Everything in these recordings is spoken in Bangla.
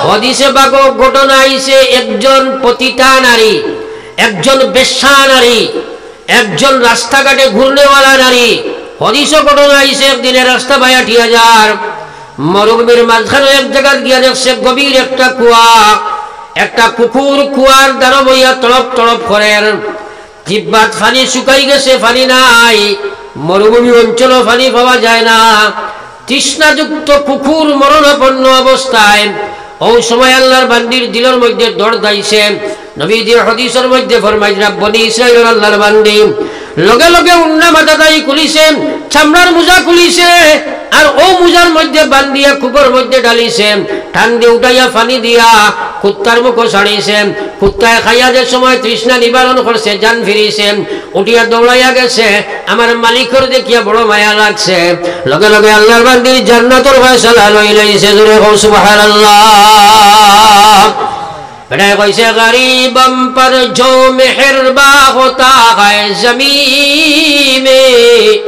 হাদিসে পাক ঘটনা আইছে একজন পতিতা নারী, একজন বেশ্যা নারী, একজন রাস্তাঘাটে ঘুরনেওয়ালা নারী। হাদিসে ঘটনা আইছে একদিনের রাস্তা বাইয়া ঠিয়া যার মরুভূমির মাঝখানে এক জায়গা গিয়া দেখছে গভীর একটা কুয়া, একটা কুকুর কুয়ার দ্বারা বইয়া তড়প তড়প করেন। জিহ্বাত পানি শুকাই গেছে, পানি নাই, মরুভূমি অঞ্চল পানি পাওয়া যায় না। তৃষ্ণাযুক্ত কুকুর মরণাপন্ন অবস্থায় ওই সময় আল্লাহর বান্দির দিলের মধ্যে দর দাইছে। নবীজির হাদিসের মধ্যে ফরমাইছে বনি ইসরাইলের আল্লাহর বান্দি লগে লগে উন্না মাথা দাই খুলিছে, চামড়ার মোজা খুলিছে, আর ও মোজার মধ্যে বান্ধিয়া কুকুর মধ্যে ডালিছে, টান দিয়ে উঠাইয়া পানি দিয়া কুত্তার মুখও ছাড়িছে। কুত্তায় খাইয়া যে সময় তৃষ্ণা নিবারণ করছে, জান ফিরিছে, উঠিয়া দৌড়াইয়া গেছে। আমার মালিকের দেখিয়া বড় মায়া লাগছে, লগে লগে আল্লাহর বান্দির জান্নাতের ফয়সালা লই লইছে। জোরে কও সুবহানাল্লাহ। বেটায় কইছে গরিবম পর जो मेहरबा होता है जमीन में,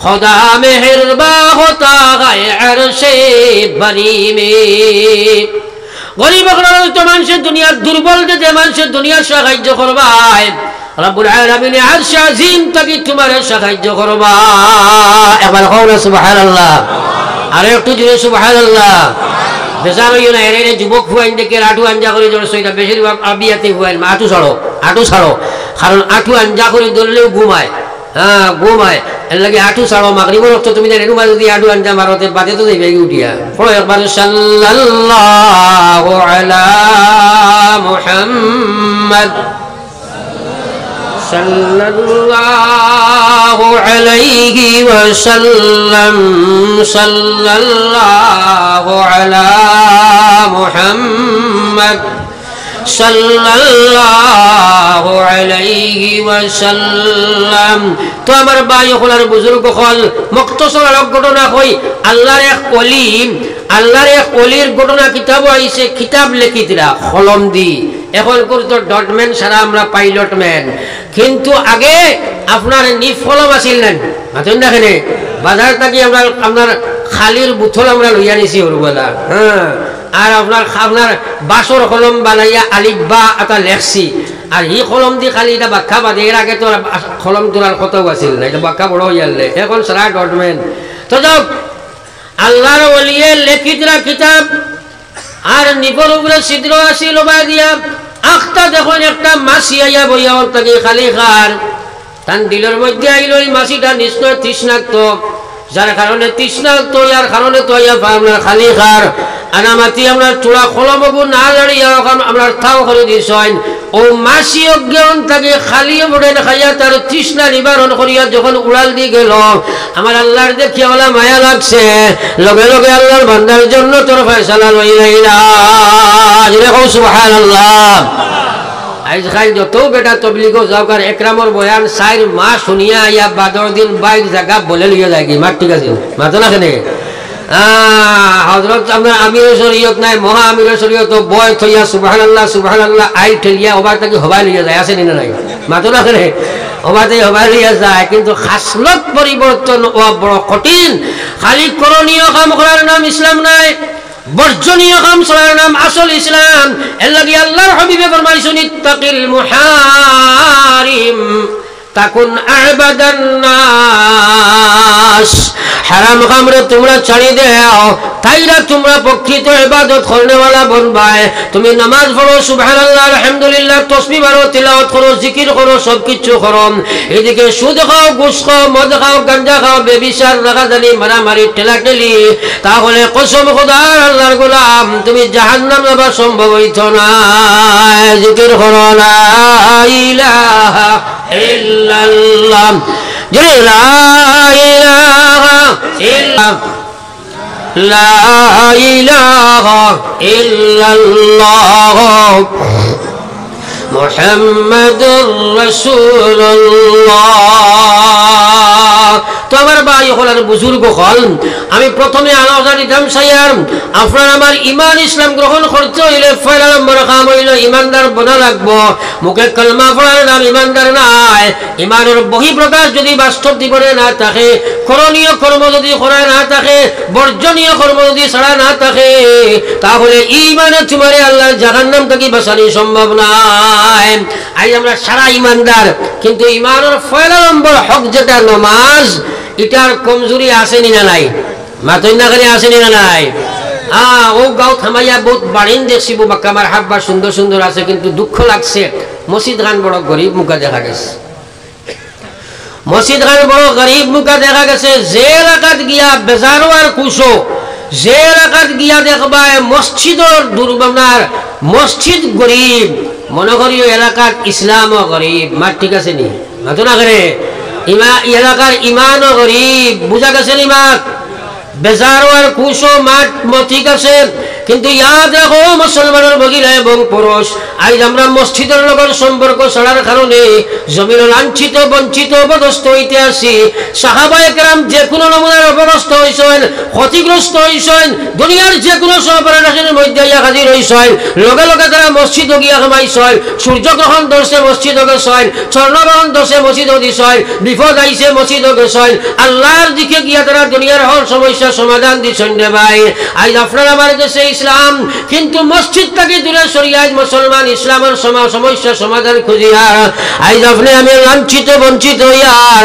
खुदा मेहरबा होता है अर्शे बरी में। গরিব তো মানুষের দুনিয়ার দুর্বল যে মানুষের দুনিয়ার সাহায্য করবাই, রব্বুল আলামিন আরশ আজিম তাকে তোমার সাহায্য করবা। একবার কও না সুবহানাল্লাহ, আর একটু জোরে সুবহানাল্লাহ। বেজার হইও না, এর যুবক হুয়াইন দেখে আটু আঞ্জা করে ধরছো, এটা বেশিরভাগ আবিয়াতে হুয়াইন আটু ছাড়ো, আটু ছাড়ো, কারণ আটু আঞ্জা করে ধরলেও ঘুমায়, হ্যাঁ ঘুমায়, এর লাগে আটু ছাড়ো। মাগরিবের রক্ত তুমি এরকম যদি আটু আঞ্জা মারতে বাদে তো যাইবে উঠিয়া পড়ো একবার সাল্লাল্লাহু আলা মুহাম্মদ সাল্লাল্লাহু আলাইহি ওয়াসাল্লাম, সাল্লাল্লাহু আলা মুহাম্মদ সাল্লাল্লাহু আলাইহি ওয়াসাল্লাম। তো আমার ভাই হলার বুজুর্গ হল মুক্তসর ঘটনা কই, আল্লাহর এক ওলি, আল্লাহর এক ওলির ঘটনা কিতাব আইছে, কিতাব লেখি দিরা কলম দি। এখন তো ডটম্যান সারা আমরা পাইলট ম্যান, কিন্তু আগে আপনার নিফ কলম আছিল না, মাথুন দেখেন বাজার থাকি আপনার খালির বুথল আমরা লইয়া নিছি ওরবেলা, হ্যাঁ। আর আপনার বাসর কলম বানাইয়া আলিফ বা এটা লেখছি, আর ই কলম দি খালি এটা বাক্কা বাদে। এর আগে তো কলম তোলার কথাও আছিল না, এটা বাক্কা বড় হইয়ালে, এখন সারা ডটম্যান। তো যাও আল্লাহর ওলিয়ে লেখিতরা কিতাব, আর নিপর উপরে ছিদ্র আছিল বা দিয়া আখটা দেখুন একটা মাছি আইয়া বইয়া ওর তাকে খালি খার, তার দিলের মধ্যে আইল ওই মাছিটা নিশ্চয় তৃষ্ণাক্ত, যার কারণে তৃষ্ণাক্ত, যার কারণে তো আপনার খালি খার আনামাতি আমরা চূড়া কলমবু না দাঁড়িয়ে আমরা থাও করে দিয়েছেন। ও মাসি অজ্ঞান তাকে খালি বড়েন খাইয়া তার তৃষ্ণা নিবারণ করিয়া যখন উড়াল দিয়ে গেল, আমার আল্লাহর দেখিয়া ওলা মায়া লাগছে, লগে লগে আল্লাহর বান্দার জন্য তোর ফয়সালা লইলা। সুবহানাল্লাহ। আজকাল যত বেটা তবলিগ যাওকার একরামর বয়ান 4 মাস শুনিয়া ইয়া বাদর দিন বাইক জায়গা বলে লিয়ে যায় কি মার, ঠিক আছে মাতো না কেন হযরত আমরা আমিরের শরীয়ত নাই, মহা আমিরের শরীয়ত বয় থইয়া সুবহানাল্লাহ সুবহানাল্লাহ আই ঠেলিয়া ওবার তাকে হবাই লিয়ে যায়, আছে না নাই মাতো না কেন ওবাতে হবাই লিয়ে যায়। কিন্তু খাসলত পরিবর্তন ও বড় কঠিন। খালি করণীয় কাম করার নাম ইসলাম নাই, বর্জনীয় কাম করার নাম আসল ইসলাম। এর লাগি আল্লাহর হাবিবে ফরমাইছেন ইত্তাকিল মুহারিম তাকুন আবাদান নাস। হারাম কামরে তোমরা ছাড়ি দাও, তাইরা তোমরা প্রকৃত ইবাদত করনেওয়ালা বনবায়। তুমি নামাজ পড়ো, সুবহানাল্লাহ আলহামদুলিল্লাহ তাসবিহ পড়ো, তিলাওয়াত করো, জিকির করো, সব কিছু করো। এদিকে সুদ খাও, ঘুষ খাও, মদ খাও, গাঁজা খাও, বেবিচার, রাগাজানি, মারামারি, ঠেলাঠেলি, তাহলে কসম খোদার আল্লাহর গোলাম তুমি জাহান্নাম যাবা সম্ভব হইত না। জিকির করো লা ইলাহা ইল্লাল্লাহ, লা ইলাহা ইল্লাল্লাহ, লা ইলাহা ইল্লাল্লাহ মুহাম্মাদুর রাসূলুল্লাহ। তো আমার ভাই হলার বুজুর্গ হল, আমি প্রথমে আলোচনা দিতাম সাইয়ার আপনার আমার ইমান ইসলাম গ্রহণ করতে হইলে পয়লা নম্বর কাম হইল ইমানদার বনা লাগবো। মুখে কলমা পড়ার নাম ইমানদার নাই। ইমানের বহিঃপ্রকাশ যদি বাস্তব জীবনে না থাকে, করণীয় কর্ম যদি করা না থাকে, বর্জনীয় কর্ম যদি ছাড়া না থাকে, তাহলে ইমানে তোমারে আল্লাহর জাহান্নাম থেকে বাঁচানো সম্ভব নাই। আজ আমরা সারা ইমানদার, কিন্তু ইমানের পয়লা নম্বর হক যেটা নমাজ, এটার কমজোরি আসেনি না নাই? মাতই না করে আসেনি না নাই? ও গাঁও থামাইয়া বহুত বাড়িন দেখছি বাক্কা আমার হাব্বা সুন্দর সুন্দর আছে, কিন্তু দুঃখ লাগছে মসজিদ খান বড় গরিব মুখা দেখা গেছে। মসজিদ খান বড় গরিব মুখা দেখা গেছে। যে এলাকাত গিয়া বেজারো আর কুশো, যে এলাকাত গিয়া দেখবা মসজিদর দুর্বনার মসজিদ গরিব, মনে করি এলাকার ইসলামও গরিব। মার ঠিক আছে নি? মাতো না করে এলাকার ইমানও গরিব। বুঝা গেছে নি? মাত বেজারো আর কুশো মাঠ ঠিক আছে, কিন্তু ইয়া দেখো মুসলমানের মহিলা এবং পুরুষ আজ আমরা মসজিদের লগর সম্পর্ক ছাড়ার কারণে জমিন লাঞ্ছিত বঞ্চিত অপদস্থ হইতে আসি। সাহাবায়ে কেরাম যে কোনো নমুনার অপদস্থ হইছেন, ক্ষতিগ্রস্ত হইছেন, দুনিয়ার যে কোনো সহপরাধীনের মধ্যে ইয়া হাজির হইছেন। লগে লগে তারা মসজিদ গিয়া খামাইছেন। সূর্যগ্রহণ ধরছে মসজিদ গেছেন, চন্দ্রগ্রহণ ধরছে মসজিদ দিছেন, বিপদ আইছে মসজিদ গেছেন। আল্লাহর দিকে গিয়া তারা দুনিয়ার হর সমস্যা সমাধান দিচ্ছেন রে ভাই। আজ আপনারা আমার কাছে ইসলাম, কিন্তু মসজিদ থেকে দূরে সরিয়ে আজ মুসলমান ইসলামের সমস্যা সমাধান খুঁজিয়া আজ আপনি আমি লাঞ্ছিত বঞ্চিত হইয়ার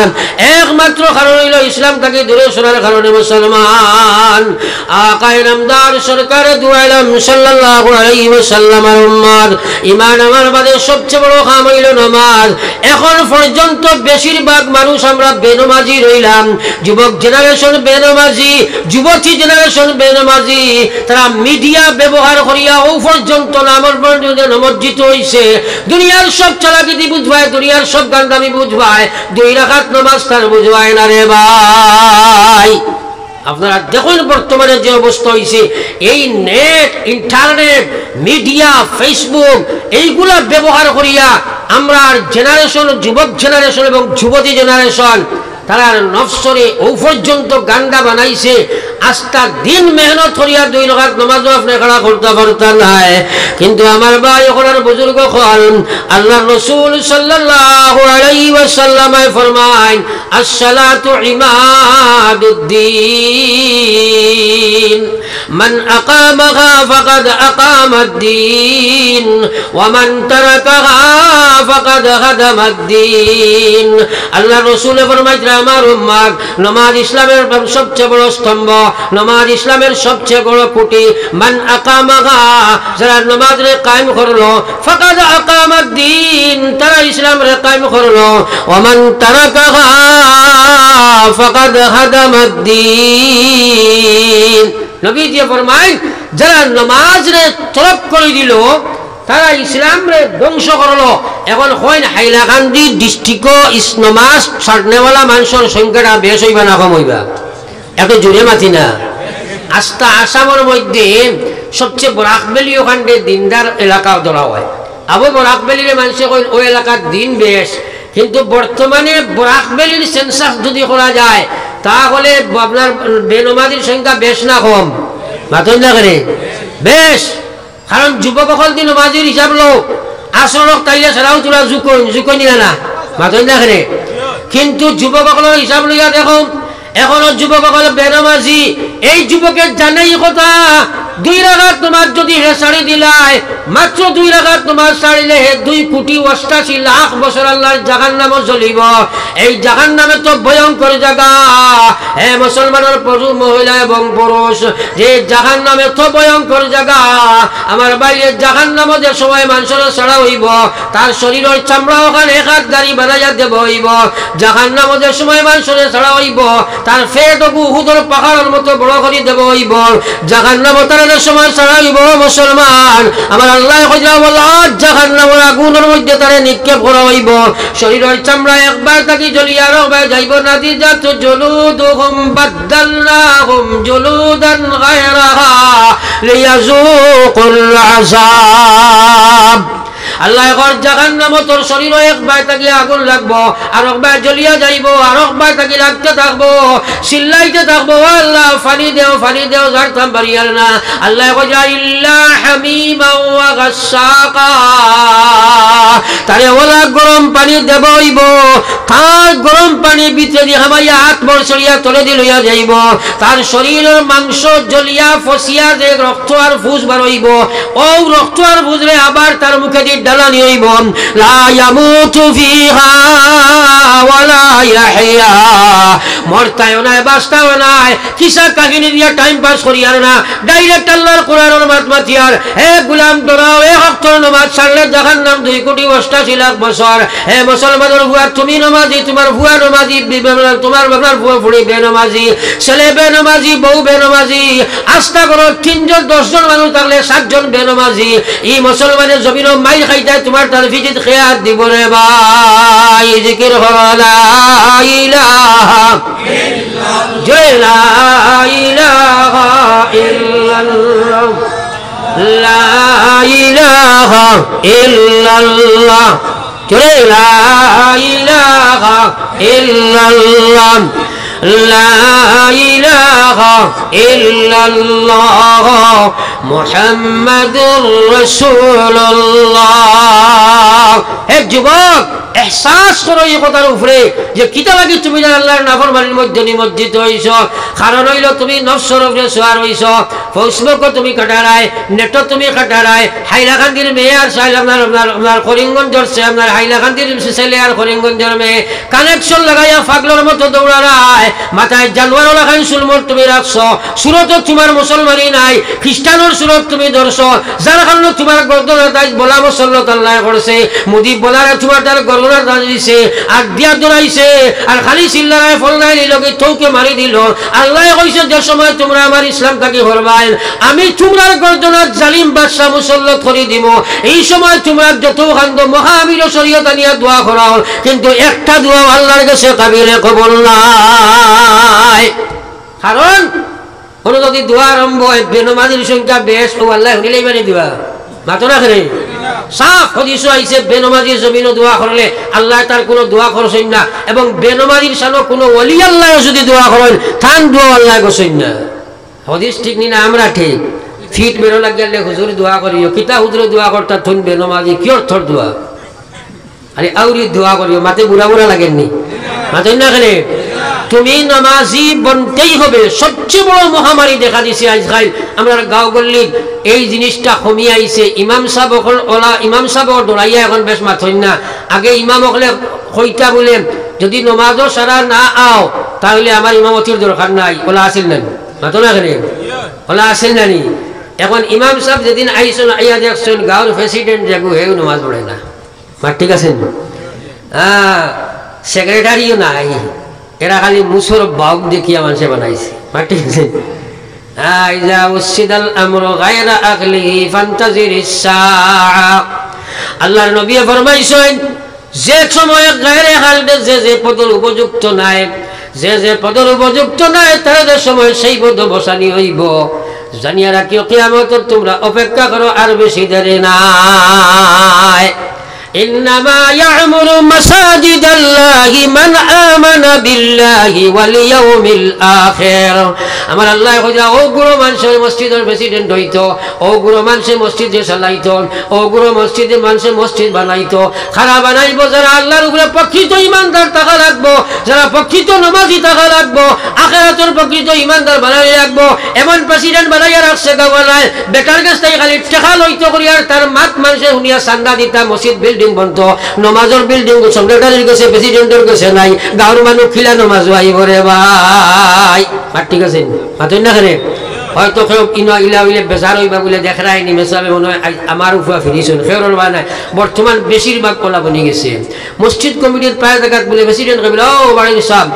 একমাত্র কারণ হইল ইসলাম থেকে দূরে সরার কারণে মুসলমান। আকায়ে নামদার সরকারে দুআইলাম সাল্লাল্লাহু আলাইহি ওয়াসাল্লামের উম্মত, ঈমান আমার বাদে সবচেয়ে বড় কাম হইল নামাজ। এখন পর্যন্ত বেশিরভাগ মানুষ আমরা বেনমাজি রইলাম। যুবক জেনারেশন বেনমাজি, যুবতী জেনারেশন বেনমাজি। তারা মিডিয়া ব্যবহার করিয়া ও পর্যন্ত নামের নমজ্জিত হইছে। দুনিয়ার সব চালাকিতি বুঝবায়, দুনিয়ার সব গান্দামি বুঝবায়, 2 রাকাত নামাজ তার বুঝবায় না রে ভাই। আপনারা দেখুন বর্তমানে যে অবস্থা হয়েছে, এই নেট, ইন্টারনেট, মিডিয়া, ফেসবুক এইগুলা ব্যবহার করিয়া আমরা জেনারেশন, যুবক জেনারেশন এবং যুবতী জেনারেশন তারা নফসরে ও পর্যন্ত গান্ডা বানাইছে। আস্তা দিন মেহনত করিয়া 2 রাকাত নামাজও আপনি খাড়া করতে পারতেন নাই। কিন্তু আমার ভাই ওখানের বুজুর্গ হল আল্লাহ রসুল সাল্লাল্লাহু আলাইহি ওয়াসাল্লাম ফরমায়, আসসালাতু ইমাদুদ্দিন, মান আকামাহা ফাকাদ আকামাদ্দিন ওয়া মান তারাকাহা ফাকাদ হাদামাদ্দিন। আল্লাহ রসুল ফরমায়, আমার উম্মত, নামাজ ইসলামের সবচেয়ে বড় স্তম্ভ, নামাজ ইসলামের সবচেয়ে বড় খুঁটি। মান আকামাহা, যারা নামাজরে কায়েম করলো, ফাকাদ আকামাদ্দিন, তারা ইসলামরে কায়েম করলো। ওয়া মান তারাকাহা ফাকাদ হাদামাদ্দিন। নবীজি ফরমায়, যারা নামাজরে তরক করে দিল, তারা ইসলামরে ধ্বংস করলো। এখন হয় না হাইলাকান্দি ডিস্ট্রিক্ট নমাজ ছাড়নেওয়ালা মানুষের সংখ্যাটা বেশ হইবা না কম হইবা? এত জোরে মাতি না। আস্তা আসামের মধ্যে সবচেয়ে বরাকবেলি ওখানে দিনদার এলাকা ধরা হয়। আবু বরাকবেলির মানুষে ওই এলাকার দিন বেশ, কিন্তু বর্তমানে বরাকবেলির সেন্সাস যদি করা যায় তাহলে আপনার বেনমাজির সংখ্যা বেশ না কম? মাতই না করে বেশ। কারণ যুবক সকল দিন নমাজির হিসাব লো, আসরক তাইলে ছাড়াও তোরা জুকই নিলা না? মাতই না করে। কিন্তু যুবক সকলের হিসাব লইয়া দেখো, এখনো যুবক সকল বেনমাজি। এই যুবকের জানাই কথা, 2 রাকাত তোমার যদি হে ছাড়ি দিলাই, মাত্র 2 রাকাত তোমার ছাড়িলে হে 2,88,00,000 বছর আল্লাহর জাহান্নামে জ্বলিব। এই জাহান্নামে তো ভয়ঙ্কর জায়গা। হে মুসলমানের পুরুষ, মহিলা এবং পুরুষ, যে জাহান্নামে তো ভয়ঙ্কর জায়গা। আমার বাইরে জাহান্নামে যে সময় মানুষের ছাড়া হইব, তার শরীরের চামড়া ওখানে 1 হাত দাড়ি বানাইয়া দেব হইব। জাহান্নামে যে সময় মানুষের ছাড়া হইব, তার ফেট উহুদের পাহাড়ের মতো বড় করে দেব হইব। জাহান্নামে তার সময় ছাড়া হইব মুসলমান, আমার আল্লাহ জাহান্নামের আগুনের মধ্যে তারে নিক্ষেপ করা হইব। শরীরের চামড়া একবার তাকে জ্বলিয়া রবে যাইব না। দিজাত জুলুদুহুম বাদদালনাহুম জুলুদান গায়রাহা লিয়াযুকুল আযাব। আল্লাহ এখন জাহান্নাম তোর শরীর একবার তাকি আগুন লাগবো আর একবার জ্বলিয়া যাইব আর একবার তাকি লাগতে থাকবো চিল্লাইতে থাকবো আল্লাহ ফানি দেও যার থাম বাড়িয়ার না আল্লাহ কইয়া ইল্লা হামিমা ওয়া গাসসাকা তারে ওলা গরম পানি দেবইব তার গরম পানি ভিতরে দিয়ে হামাইয়া হাত বড় সরিয়া তলে দিয়ে লইয়া যাইব তার শরীরের মাংস জ্বলিয়া ফসিয়া যে রক্ত আর ফুস বারইব ও রক্ত আর ফুসরে আবার তার মুখে দিয়ে ডালানি হইব লা ইয়ামুতু ফিহা ওয়ালা ইয়াহইয়া মরতায়ও নাই বাঁচতাও নাই কিসা কাহিনী দিয়া টাইম পাস করিয়ার না ডাইরেক্ট আল্লাহর কোরআনের মাতমাতিয়ার হে গোলাম ডরাও হে হক্তর নামাজ ছাড়লে জাহান্নাম 2,88,00,000 বছর হে মুসলমানের ভুয়া তুমি নামাজি তোমার ভুয়া নামাজি তোমার বাবার ভুয়া ফুড়ি বেনামাজি ছেলে বেনামাজি বউ বেনামাজি আস্থা করো 3 জন 10 জন মানুষ থাকলে 7 জন বেনামাজি এই মুসলমানের জমিনও মাই খাইতে তোমার তার ফিজিত খেয়াত দিব রে ভাই জিকির হলো লা ইলাহা ইল্লাল্লাহ লা ইলাহা ইল্লাল্লাহ লা ইলাহা ইল্লাল্লাহ লা ইলাহা ইল্লাল্লাহ লা ইলাহা ইল্লাল্লাহ মুহাম্মাদুর রাসূলুল্লাহ হে যুবক এহসাস করো এই কথার উপরে যে কিতা লাগি তুমি আল্লাহর নাফরমানির মধ্যে নিমজ্জিত হইছ কারণ হইল তুমি নফসের উপরে সওয়ার হইছ ফেসবুক তুমি কাটারায় নেট তুমি কাটারায় হাইলাকান্দির মেয়ে আর আপনার করিমগঞ্জের সে আপনার হাইলাকান্দির ছেলে আর করিমগঞ্জের মেয়ে কানেকশন লাগাইয়া পাগলের মতো দৌড়ারায় মাথায় জানোয়ার লাগাই সুলমর তুমি রাখছো সুরত তোমার মুসলমানই নাই খ্রিস্টানের সুরত তুমি ধরছ যার কারণে তোমার গর্দনা তাই বলা মুসল্লত আল্লাহ করছে মুদি বলারে তোমার তার গর্দনা দিছে আর দিয়া দৌড়াইছে আর খালি চিল্লারায় ফল নাই নিলকে থৌকে মারি দিল আল্লাহ কইছে যে সময় তোমরা আমার ইসলাম থাকি হরবাই আমি তোমরার গর্দনাত জালিম বাদশাহ মুসল্লত করে দিব এই সময় তোমরা যত খান্দ মহাবীর শরীয়ত আনিয়া দোয়া করাও কিন্তু একটা দোয়া আল্লাহর কাছে কাবিলে কবুল নাই কারণ কোনো যদি দোয়া আরম্ভ হয় বেনমাজির সংখ্যা বেশ ও আল্লাহ শুনিলেই মানে দিবা মাতো না খেলে সাফ হাদিস আইছে বেনমাজির জমিনও দোয়া করলে আল্লাহ তার কোনো দোয়া করছেন না এবং বেনমাজির শানো কোনো ওলি আল্লাহ যদি দোয়া করেন তান দোয়া আল্লাহ করছেন না হাদিস ঠিক নি না আমরা ঠিক ফিট বেরো লাগলে হুজুর দোয়া করিও কিতা হুজুর দোয়া করতা থুন বেনমাজি কি অর্থর দোয়া আরে আউরি দোয়া করিও মাতে বুড়া বুড়া লাগেননি মাতেন না খেলে তুমি নামাজি বনতেই হবে সবচেয়ে বড় মহামারী দেখা দিছে আজকাল আমরা গাঁও গল্লি এই জিনিসটা কমিয়ে আইছে ইমাম সাহেব ওলা ইমাম সাহেব দৌড়াইয়া এখন বেশ মাথই না আগে ইমাম হলে কইটা বলে যদি নমাজও সারা না আও তাহলে আমার ইমামতির দরকার নাই ওলা আসিল না মাতো না খেলে ওলা আসিল নানি এখন ইমাম সাহেব যেদিন আইসন আইয়া দেখছেন গাঁওর প্রেসিডেন্ট যাগু হেউ নমাজ পড়ে না মা ঠিক আছে সেক্রেটারিও নাই এরা খালি মুসর বাউক দেখিয়া মানুষে বানাইছে ঠিক আছে আল্লাহর নবী ফরমাইছেন যে সময় গায়রে হালদে যে পদের উপযুক্ত নাই যে পদের উপযুক্ত নাই তাদের সময় সেই পদ বসানি হইব জানিয়া রাখিও কিয়ামতের তোমরা অপেক্ষা করো আর বেশি দেরি নাই إنما يعمر مساجد الله من آمن بالله واليوم الآخر আমার আল্লাহ কইরা ও গুরু মানুষের মসজিদের প্রেসিডেন্ট হইতো ও গুরু মানুষের মসজিদ যে চালাইতো ও গুরু মসজিদে মানুষের মসজিদ বানাইতো খারাপ বানাইবো যারা আল্লাহর উপরে প্রকৃত ইমানদার থাকা লাগবো যারা প্রকৃত নামাজি থাকা লাগবো আখিরাতের প্রকৃত ইমানদার বানাই রাখবো এমন প্রেসিডেন্ট বানাইয়া রাখছে গাওয়ালায় বেকার কাছ থেকে খালি টাকা লইতো করিয়া তার মাত মানুষের শুনিয়া চান্দা দিতা মসজিদ বিল্ডিং বন্ধ নমাজের বিল্ডিং সেক্রেটারির কাছে প্রেসিডেন্টের কাছে নাই গাঁৱৰ মানুহ খিলা নমাজ আহিব রে ভাই ঠিক আছে মাতই না খেলে হয়তো কেউ ইনা ইলা উইলে বেজার হইবা বলে দেখাই নি মেসাবে মনে হয় আমার উপরে ফিরিছেন খেরর বা নাই বর্তমান বেশিরভাগ কলা বনি গেছে মসজিদ কমিটির প্রায় জায়গাত বলে প্রেসিডেন্ট কইল ও বাড়ির সব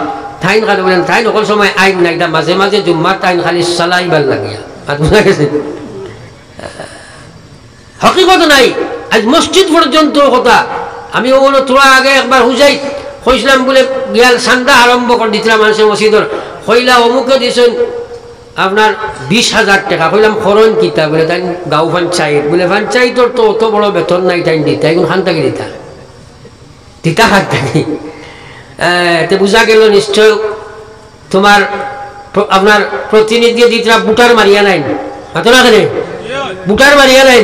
থাইন কাটে বলেন থাইন অকল সময় আইন নাই মাঝে মাঝে জুম্মার টাইম খালি চালাইবার লাগিয়া বুঝা গেছে হকিকত নাই আজ মসজিদ পর্যন্ত কথা আমি ওগুলো তোরা আগে একবার হুজাই কইছিলাম বলে গিয়াল সান্দা আরম্ভ করে দিছিলাম মানুষের মসজিদর কইলা অমুকে দিছেন আপনার 20,000 টাকা কইলাম খরণ কিতা বলে তাই গাঁও পঞ্চায়েত বলে পঞ্চায়েতর তো অত বড় বেতন নাই তাই দিতা এখন খান থাকি দিতা দিতা খান থাকি তে বুঝা গেল নিশ্চয় তোমার আপনার প্রতিনিধি দিতরা বুটার মারিয়া নাই মাতো না কেন বুটার মারিয়া নাই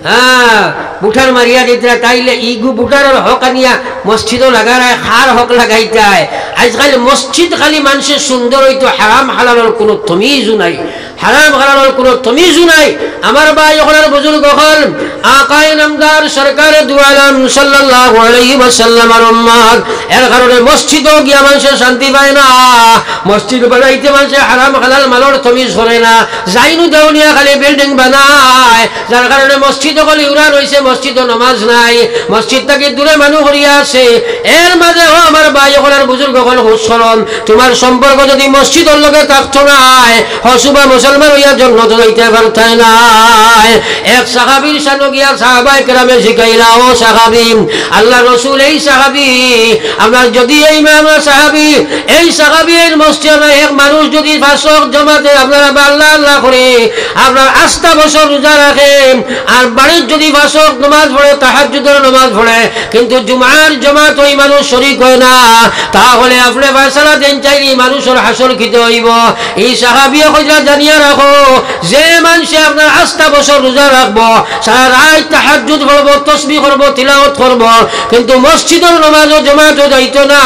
হ্যাঁ বুটার মারিয়া দিতরা তাইলে ইগু বুটারের হক আনিয়া মসজিদও লাগায় খার হক লাগাইতায় আজকাল মসজিদ খালি মানুষের সুন্দর হইতো হারাম হালালের কোনো তমিজও নাই হারাম হালালের কোনো তমিজও নাই আমার ভাই ওখানের বুজুর্গ হল আকায়ে নামদার সরকারে দু আলম সাল্লাল্লাহু আলাইহি ওয়াসাল্লামের উম্মত এর কারণে মসজিদও গিয়া মানুষের শান্তি পায় না মসজিদ বানাইতে মানুষে হারাম হালাল মালর তমিজ করে না যাইনু দেউনিয়া খালি বিল্ডিং বানায় যার কারণে মসজিদ খালি উড়া রয়েছে মসজিদও নামাজ নাই মসজিদ থেকে দূরে মানুষ হরিয়া আছে এর মাঝে আমার ভাই ওখানের বুজুর্গ হল হুসরম তোমার সম্পর্ক যদি মসজিদের লগে থাকতো নাই হসুবা মুসলমান হইয়া জন্ম তো যাইতে পারতাই নাই এক সাহাবীর সামনে গিয়া সাহাবায়ে কেরামে শিখাইলা ও সাহাবী আল্লাহ রাসূল এই সাহাবী আমরা যদি এই সাহাবী এই সাহাবীর মসজিদে এক মানুষ যদি ফাসক জমাতে আপনারা আল্লাহ আল্লাহ করে আপনার আস্থা বছর রোজা রাখেন আর বাড়ির যদি ফাসক নামাজ পড়ে তাহাজ্জুদের নামাজ পড়ে কিন্তু জুমার জামাত ওই মানুষ শরীক হয় না তাহলে আপনি ফয়সালা দেন চাইলে মানুষের হাসর খেতে হইব এই সাহাবীও কইরা জানিয়া রাখো যে মানুষে আপনার আস্থা বছর রোজা রাখবো সারা রাত তাহাজ্জুদ পড়বো তাসবিহ করব তিলাওয়াত করব কিন্তু মসজিদের নামাজও জামাতও যাইতো না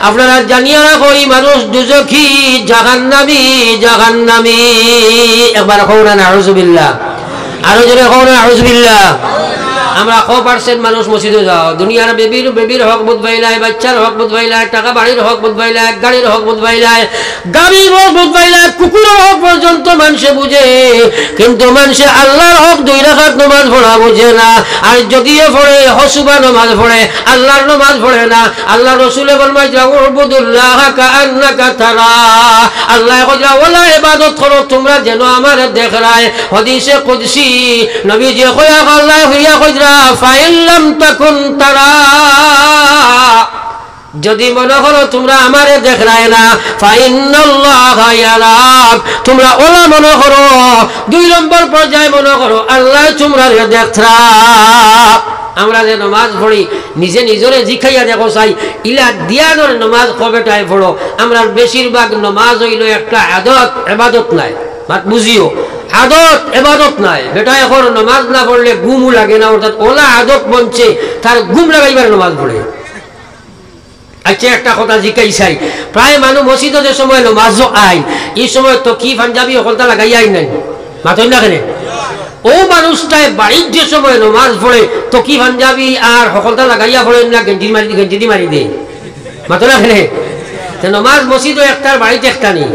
আপনারা জানিয়া রাখো এই মানুষ দুজখী জাহান্নামী জাহান্নামী একবার কওনা নাউযুবিল্লাহ আরো জোরে কওনা নাউযুবিল্লাহ আমরা 100% মানুষ মসজিদে যাও দুনিয়ার বেবির হক বুঝবাইলায় বাচ্চার হক বুঝবাইলায় টাকা বাড়ির হক বুঝবাইলায় গাড়ির হক বুঝবাইলায় গাড়ির হক বুঝবাইলায় কুকুরের হক পর্যন্ত মানুষে বুঝে কিন্তু মানুষে আল্লাহর হক 2 রাকাত নামাজ পড়া বুঝে না আর যদিও পড়ে হসুবা নামাজ পড়ে আল্লাহর নামাজ পড়ে না আল্লাহ রাসূল ফরমায় উবুদুল্লাহ কাআন্নাকা তারা আল্লাহ কইরা ওয়ালা ইবাদত করো তোমরা যেন আমার দেখরায় হাদিসে কুদসি নবীজি কইয়া আল্লাহ হইয়া কইরা ফাইল্লাম তাকুন তারা যদি মনে করো তোমরা আমারে দেখরায় না ফাইন্নাল্লাহা ইয়ারাক তোমরা ওলা মনে করো 2 নম্বর পর্যায়ে মনে করো আল্লাহ তোমরা দেখরা আমরা যে নামাজ পড়ি নিজে নিজরে জিখাইয়া দেখো চাই ইলা দিয়ানোর নামাজ কবেটায় পড়ো আমরা বেশিরভাগ নামাজ হইল একটা আদত ইবাদত নাই মাত বুঝিও আদত ইবাদত নাই বেটা এখন নামাজ না পড়লে ঘুমও লাগে না অর্থাৎ ওলা আদত বনছে তার ঘুম লাগাইবার নামাজ পড়ে আচ্ছা একটা কথা জিজ্ঞাই চাই প্রায় মানুষ মসজিদে যে সময় নামাজ আই এই সময় তো কি পাঞ্জাবি হলতা লাগাই আই নাই মাতই না কেন ও মানুষটাই বাড়ির যে সময় নামাজ পড়ে তো কি পাঞ্জাবি আর হলতা লাগাইয়া পড়েন না গেঞ্জি মারি দে মাতই না কেন নামাজ মসজিদও একটার বাড়িতে একটা নেই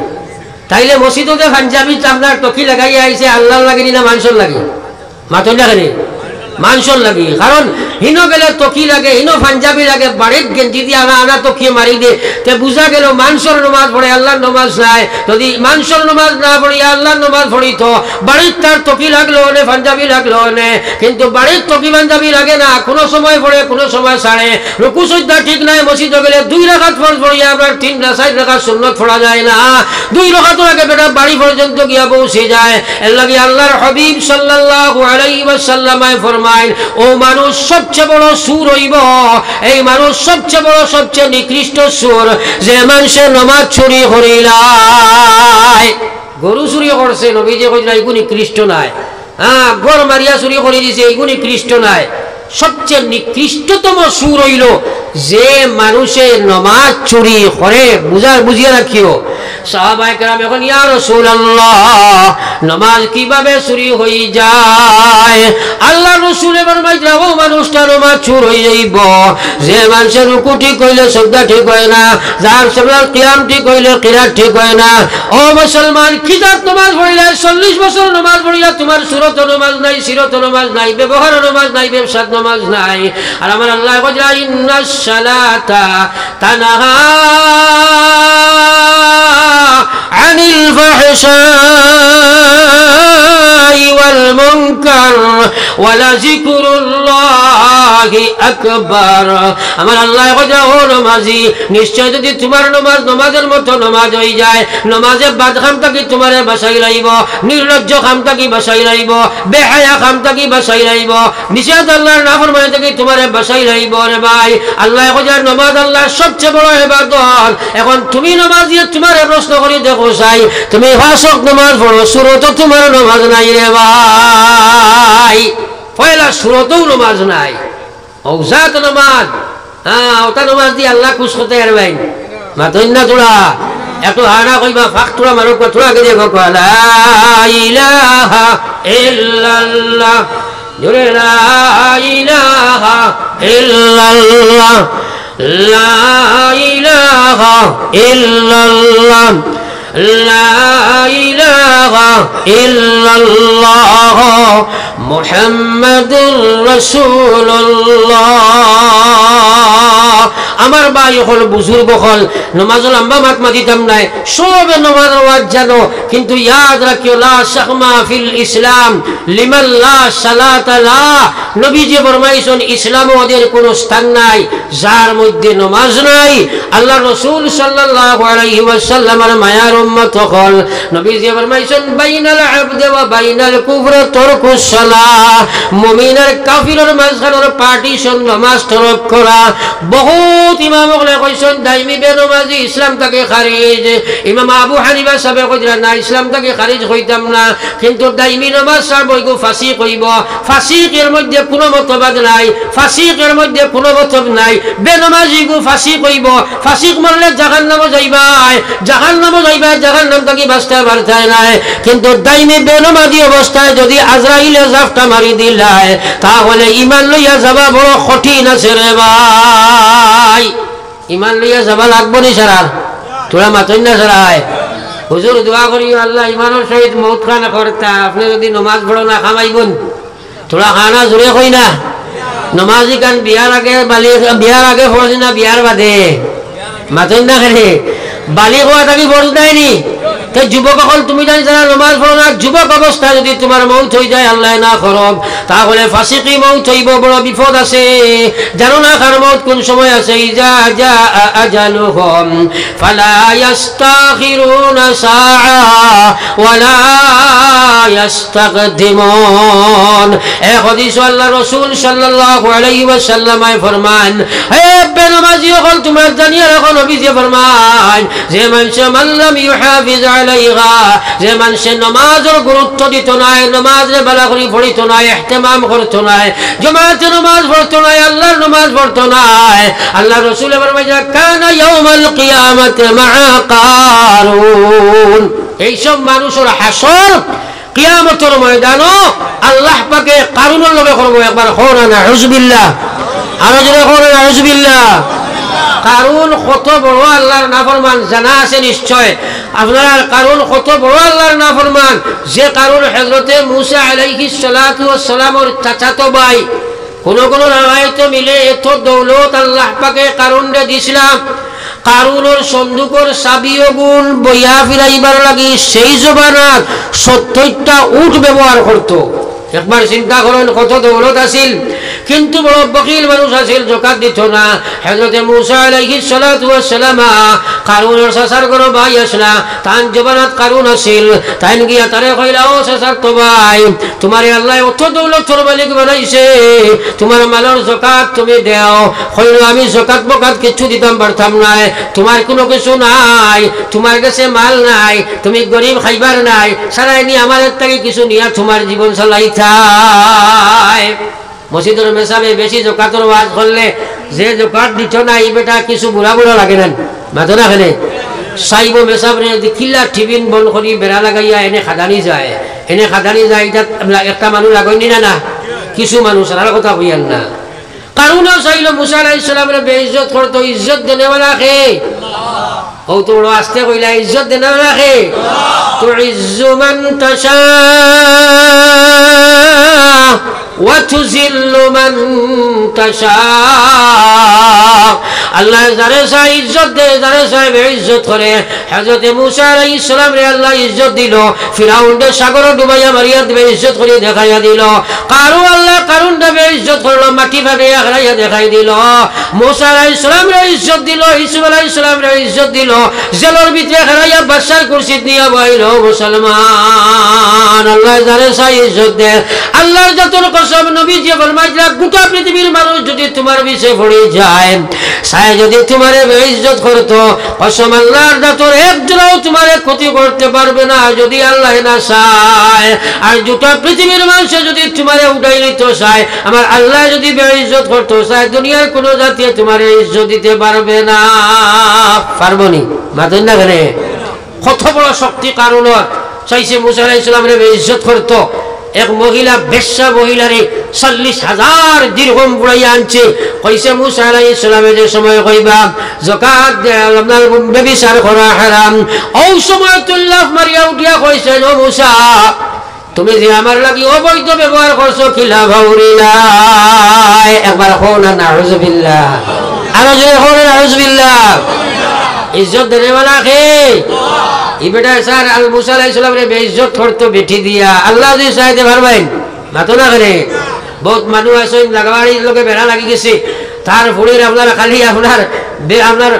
তাইলে মসজিদে পাঞ্জাবি আপনার টকি লাগাই আইছে আল্লাহ লাগেনি না মানুষের লাগে মাতই না কেন মানুষের লাগে কারণ হিনো গেলে তকি লাগে হিনো পাঞ্জাবি লাগে বাড়ির গেঞ্জি দিয়ে আনা তকি মারি দে তে বুঝা গেল মানুষের নামাজ পড়ে আল্লাহর নামাজ নাই যদি মানুষের নামাজ না পড়ি আল্লাহর নামাজ পড়ি তো বাড়ির তার তকি লাগলো নে পাঞ্জাবি লাগলো নে কিন্তু বাড়ির তকি পাঞ্জাবি লাগে না কোনো সময় পড়ে কোনো সময় ছাড়ে রুকু সিজদা ঠিক নাই মসজিদে গেলে 2 রাকাত ফরজ পড়িয়া আবার 3 4 রাকাত সুন্নাত পড়া যায় না 2 রাকাত লাগে বেটা বাড়ি পর্যন্ত গিয়া পৌঁছে যায় এর লাগি আল্লাহর হাবিব সাল্লাল্লাহু আলাইহি ওয়াসাল্লাম ফরমায় ও মানুষ সবচেয়ে বড় সুর হইব এই মানুষ সবচেয়ে বড় সবচেয়ে নিকৃষ্ট সুর যে মানুষের নামাজ চুরি করিলায় গরু চুরি করছে নবীজি কইলা এগুলো নিকৃষ্ট নাই হ্যাঁ গড় মারিয়া চুরি করে দিছে এগুলো নিকৃষ্ট নাই সবচেয়ে নিকৃষ্টতম সুর হইল যে মানুষের নামাজ চুরি করে বুঝিয়ে রাখিও সাহাবায়ে কেরাম এখন ইয়া রাসূলুল্লাহ নামাজ কিভাবে চুরি হয়ে যায় আল্লাহ রাসূল ফরমাইলেন ও মানুষটার নামাজ চুরি হয়ে যাইব যে মানুষের রুকু ঠিক হইলে সিজদা ঠিক হয় না যার সালাত কিয়াম ঠিক হইলে কিরাত ঠিক হয় না ও মুসলমান কিদার নামাজ পড়িলে 40 বছর নামাজ পড়িলা তোমার সুরত নামাজ নাই সিরত নামাজ নাই ব্যবহার নামাজ নাই ব্যবসার নামাজ নাই আর আমার আল্লাহ কইলা ইন্নাস সালাতা তানহা আনিল ফাহশাই ওয়াল মুনকার মুনকার ওয়ালা যিকরুল্লাহি আকবার। আমার আল্লাহ কইরা ও নমাজি, নিশ্চয় যদি তোমার নমাজের মতো নমাজ হয়ে যায়, নমাজে বাদ খামটা কি তোমারে বাসাই রাইব, নির্লজ্জ খামটা কি বাসাই রাইব, বেহায়া খামটা কি বাসাই রাইব, নিষেধ আল্লাহর নাফরমানি থেকে তোমারে বাসাই রাইব। রে ভাই, আল্লাহ কইরা নমাজ আল্লাহর সবচেয়ে বড় ইবাদত। এখন তুমি নমাজিয়ে তোমারে প্রশ্ন করি দেখো চাই, তুমি 5 ওয়াক্ত নামাজ পড়ো, সুরত তোমার নমাজ নাই রে ভাই। পয়লা সুরতেও নমাজ নাই, ঔজাত নমাজ, হ্যাঁ ওটা নমাজ দিয়ে আল্লাহ খুশ করতে পারবেন। মাতই না তোরা একটু হানা কইবা, ফাঁক তোরা মারো তোরা কে দেখো, লা ইলাহা ইল্লাল্লাহ, জোরে লা ইলাহা ইল্লাল্লাহ, লা ইলাহা ইল্লাল্লাহ, লা ইলাহা ইল্লাল্লাহ মুহাম্মাদুর রাসূলুল্লাহ। আমার ভাই হল বুজুর্গ হল, নমাজ লম্বা মাত মাতিতাম নাই, সবে নমাজ ওয়াজ জানো, কিন্তু ইয়াদ রাখিও লা শাখমা ফিল ইসলাম লিমান লা সালাতা লা। নবীজি ফরমাইছেন ইসলামে ওদের কোনো স্থান নাই যার মধ্যে নমাজ নাই। আল্লাহ রাসূল সাল্লাল্লাহু আলাইহি ওয়াসাল্লামের মায়ার উম্মত হল, নবীজি ফরমাইছেন বাইনাল আবদি ওয়া বাইনাল কুফরি তারকুস সালাহ। মুমিনের কাফিরের মাঝখানের পার্টিশন নামাজ তরক করা। বহুত ইমাম ওগলে কইছেন দাইমি বেনমাজি ইসলাম থেকে খারিজ। ইমাম আবু হানিফা সাহেব কইরা না, ইসলাম থেকে খারিজ হইতাম না, কিন্তু দাইমি নামাজ ছাড় বইগো ফাসিক হইব। ফাসিকের মধ্যে কোনো মতবাদ নাই, ফাসিকের মধ্যে কোনো মতলব নাই। বেনমাজি গো ফাসিক হইব, ফাসিক মরলে জাহান্নামে যাইবাই, জাহান্নামে যাইবাই, জাহান্নাম থেকে বাঁচতে পারতাই নাই। কিন্তু দাইমি বেনমাজি অবস্থায় যদি আজরাইলে জাফটা মারি দিলায়, তাহলে ঈমান লইয়া যাবা বড় কঠিন আছে রে ভাই। ঈমান লইয়া যাবা লাগবো নি সারার, তোরা মাতই না সারায়। হুজুর দোয়া করিও আল্লাহ ঈমানের সহিত মউত খানা করতা। আপনি যদি নমাজ পড়ো না খামাইবন, তোরা খানা জোরে কই না। নমাজি কান বিয়ার আগে ফরজ না বিয়ার বাদে, মাতই না খেলে বালি হওয়া থাকি ফরজ নাইনি। তাই যুবক সকল তুমি জানি যারা নমাজ পড়ো না, যুবক অবস্থায় যদি তোমার মউত হয়ে যায় আল্লাহ না করক, তাহলে ফাসিকি মউত হইব, বড় বিপদ আছে। জানো না কার মউত কোন সময় আছে? ইজা জা আজালুহুম ফালা ইস্তাখিরুনা সাআ ওয়ালা ইস্তাকদিমুন। এই হাদিস আল্লাহ রাসূল সাল্লাল্লাহু আলাইহি ওয়াসাল্লাম ফরমান, হে বেনমাজি সকল তোমার জানিয়া রাখো, নবীজি ফরমান যে মানুষ মাল্লাম ইউহাফিজ আলাইহা, যে মানুষের নামাজের গুরুত্ব দিত নাই, নামাজের বেলা করে পড়িত নাই, ইহতিমাম করতো নাই, জামাতে নামাজ পড়তো নাই, আল্লাহর নামাজ পড়তো নাই, আল্লাহ রাসূল ফরমাইয়া কানা ইয়াউমাল কিয়ামাতি মা'a কারুন। এইসব মানুষের হাসর কিয়ামতের ময়দানও আল্লাহ পাকে কারুনের লগে করব। একবার কোনা নাউযুবিল্লাহ, আর জোরে কোনা নাউযুবিল্লাহ। কারুন কত বড় আল্লাহর নাফরমান জানা আছে নিশ্চয় আপনারা। কারুন কত বড় আল্লাহর নাফরমান, যে কারুন হযরতে মূসা আলাইহিস সালাতু ওয়াস সালামের চাচাতো ভাই। কোন কোন রাওয়ায়াতে মিলে এত দৌলত আল্লাহ পাকে কারুনরে দিছিলাম। কারুনের সন্দুকর চাবিও গুণ বইয়া ফিরাইবার লাগি সেই জবানাত 70টা উট ব্যবহার করতো। একবার চিন্তা করেন কত দৌলত আছিল, কিন্তু বড় বকিল মানুষ আছিল, যাকাত দিত না। হযরতে মূসা আলাইহিস সালাতু ওয়াস সালাম কারুনের চাচার ঘর ভাই আসলা, তান জবানাত কারুন আছিল। তাইন গিয়া তারে কইলা, ও চাচার তো ভাই, তোমারে আল্লাহ অত দৌলতর মালিক বানাইছে, তোমার মালের যাকাত তুমি দাও। কইল আমি যাকাত বকাত কিছু দিতাম পারতাম না, তোমার কোনো কিছু নাই, তোমার কাছে মাল নাই, তুমি গরিব খাইবার নাই, সারাই নি আমাদের থেকে কিছু নিয়া তোমার জীবন চালাইতা। মসজিদের মেসাবে বেশি যাকাতের ওয়াজ করলে যে যাকাত দিত না এই বেটা কিছু বুড়া বুড়া লাগে না, মাথা না খেলে সাইব মেসাবরে কিল্লা টিফিন বন্ধ করি বেড়া লাগাইয়া এনে খাদানি যায়, এনে খাদানি যায়। এটা একটা মানুষ লাগাইনি না, না কিছু মানুষ আর কথা কইয়ান না। কারুনও চাইল মূসা আলাইহিস সালামের বেইজ্জত করতো, ইজ্জত দেনেওয়ালা কে? ও তো বড় আস্তে কইলা, ইজ্জত দেনেওয়ালা কে? তুইজ্জু মান তাশা ওয়া তুযিল্লু মান তাশা। আল্লাহ যারে চায় ইজ্জত দেয়, যারে চায় বেইজ্জত করে। হযরত মূসা আলাইহিস সালাম রে আল্লাহ ইজ্জত দিল, ফিরাউনকে সাগর ডুবাইয়া মারিয়া বেইজ্জত করে দেখাইয়া দিল। আল্লাহ কারুনটা বেইজ্জত করলো, মাটি ফাটিয়া হারাইয়া দেখাই দিল। মূসা আলাইহিস সালাম রে ইজ্জত দিল, ইউসুফ আলাইহিস সালাম রে ইজ্জত দিল, জেলের ভিতরে হারাইয়া বাদশার কুরসি নিয়ে বইল মুসলমান। আল্লাহ যারে চায় ইজ্জত দেয়। আল্লাহর জাতের কসম, নবী যে ফরমাইলেন গোটা পৃথিবীর মানুষ যদি তোমার পিছে পড়ে যায়, চায় যদি তোমারে বেইজ্জত করতো, কসম আল্লাহর জাতের একজনও তোমারে ক্ষতি করতে পারবে না যদি আল্লাহ না চায়। আর গোটা পৃথিবীর মানুষ যদি তোমারে উঠাই নিতে চায়, আমার আল্লাহ যদি বেইজ্জত করতে চায়, দুনিয়ার কোনো জাতি তোমারে ইজ্জত দিতে পারবে না। পারবনি মাতেন না কেন? কত বড় শক্তি কারণ চাইছে মূসা আলাইহিস সালামের বেইজ্জত করতো। এক মহিলা, বেশ্যা মহিলারে 40,000 দিরহাম বুড়াইয়া আনছে। কইছে মূসা আলাইহিস সালামে যে সময় কইবা যাকাত আপনার ব্যভিচার করা হারাম, ওই সময় তুল্লাফ মারিয়া উঠিয়া কইছে ও মূসা, তুমি যে আমার লাগি অবৈধ ব্যবহার করছো কিলা ভাউরিলাই। একবার কও না নাউযুবিল্লাহ, আর জোরে কও না নাউযুবিল্লাহ। ইজ্জত দেনেওয়ালা কে? এই বেটা স্যার আল মূসা আলাইহিস সালামের বেইজ্জত করতো বেঠি দিয়া। আল্লাহ যদি চাইতে পারবেন মাতো না করে। বহুত মানুষ আছে লাগাবাড়ির লোকে বেড়া লাগি গেছে, তার ফুড়ির আপনার খালি আপনার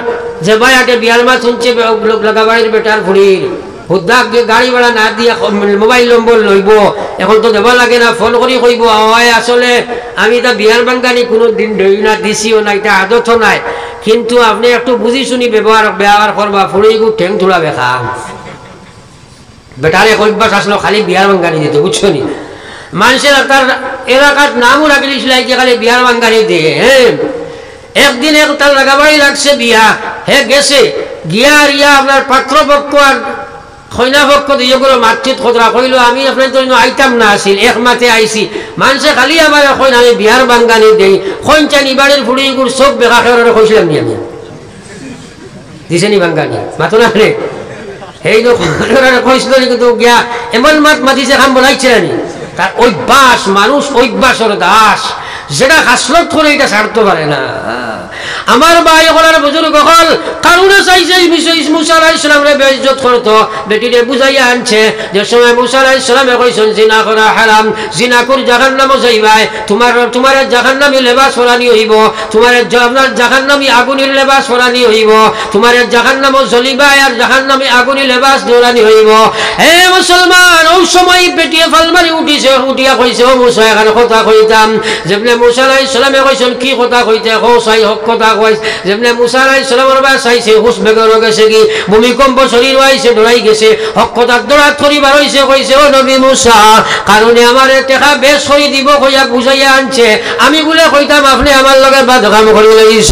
যে বাইয়াটে বিয়ার মাছ শুনছে লাগাবাড়ির বেটার ফুড়ির হুদ্দাক গাড়ি ভাড়া না দিয়া মোবাইল নম্বর লইব, এখন তো দেব লাগে না, ফোন করি কইব আসলে আমি তা বিয়ার বাঙ্গানি কোনো দিন ধরি না, দিছিও না, এটা আদত নাই, কিন্তু আপনি একটু বুঝি শুনি ব্যবহার করবা, ফুড়িগু ঠেং তুলা বেখা। বেটারে কইবাস আসলো খালি বিয়ার বাঙ্গানি দিতে, বুঝছো নি? মানুষের তার এলাকার নামও রাখিল খালি বিয়ার বাঙ্গানি দিয়ে। হ্যাঁ, একদিন এক তার লাগাবাড়ি লাগছে বিয়া, হে গেছে গিয়া রিয়া আপনার পাত্রপক্ষ আর খৈনা পক্ষ দিয়ে গেল মাতৃত খতরা কইল আমি আপনার জন্য আইতাম না আসিল, এক মাতে আইসি। মানুষে খালি আমার এখন আমি বিয়ার বাঙ্গানি দেই, খৈনচানি বাড়ির ফুড়ি গুড় সব বেকা খেয়ে কইছিলাম নি আমি দিছে নি বাঙ্গানি মাতো না রে। সেই কইছিল কিন্তু গিয়া এমন মাত মাতিছে খাম বলাইছে নি। তার অভ্যাস, মানুষ অভ্যাসের দাস, যেটা হাসলত করে এটা ছাড়তে পারে না। আমার ভাই হলার বুজুর্গ হল কারণে চাইছে মূসা আলাইহিস সালামরে বেইজ্জত করতো, বেটিরে বুঝাইয়া আনছে যে সময় মূসা আলাইহিস সালামে কইছেন জিনা করা হারাম, জিনা কর জাহান্নামে যাইবাই, তোমার জাহান্নামী লেবাস পরানি হইব, তোমার আপনার জাহান্নামী আগুনের লেবাস পরানি হইব, তোমার জাহান্নামে জ্বলিবাই আর জাহান্নামী আগুনের লেবাস দৌড়ানি হইব। হে মুসলমান, ওই সময় বেটিয়ে ফালমারি উঠিছে, উঠিয়া কইছে ও মূসা এখানে কথা কইতাম। যেমনে মূসা আলাইহিস সালামে কইছেন কি কথা কইতে, কও চাই হক কথা কইস। যেমনে মূসা আলাইহিস সালামের বা চাইছে হুশ বেগর গেছে কি ভূমিকম্প শরীর হইছে ডরাই গেছে, হক কথা দৌড়াত করিবার হইছে। কইছে ও নবী মূসা, কারণে আমারে টেকা বেশ করি দিব কইয়া বুঝাইয়া আনছে, আমি বলে কইতাম আপনি আমার লগে বাদকাম করি লাগিস।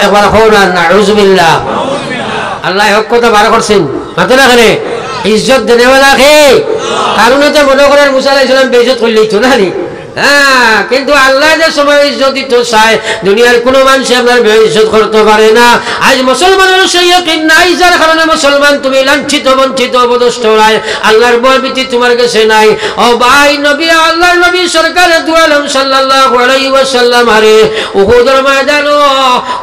একবার কও না নাউযুবিল্লাহ। আল্লাহ হক কথা বার করছেন মাতে না করে। ইজ্জত দেনেওয়ালা কে? কারণে তো মনে করেন মূসা আলাইহিস সালাম বেইজ্জত করলেই তো না নি। হ্যাঁ, কিন্তু আল্লাহ যে সময় ইজ্জত দিতে চায় দুনিয়ার কোনো মানুষ আপনার বেইজ্জত করতে পারে না। আজ মুসলমানের সেই ইয়াকিন নাই, যার কারণে মুসলমান তুমি লাঞ্ছিত বঞ্চিত অপদস্থ হয়, আল্লাহর ভয় ভীতি তোমার কাছে নাই। ও ভাই, নবী আল্লাহর নবী সরকার দু আলম সাল্লাল্লাহু আলাইহি ওয়াসাল্লাম আরে উহুদের ময়দানে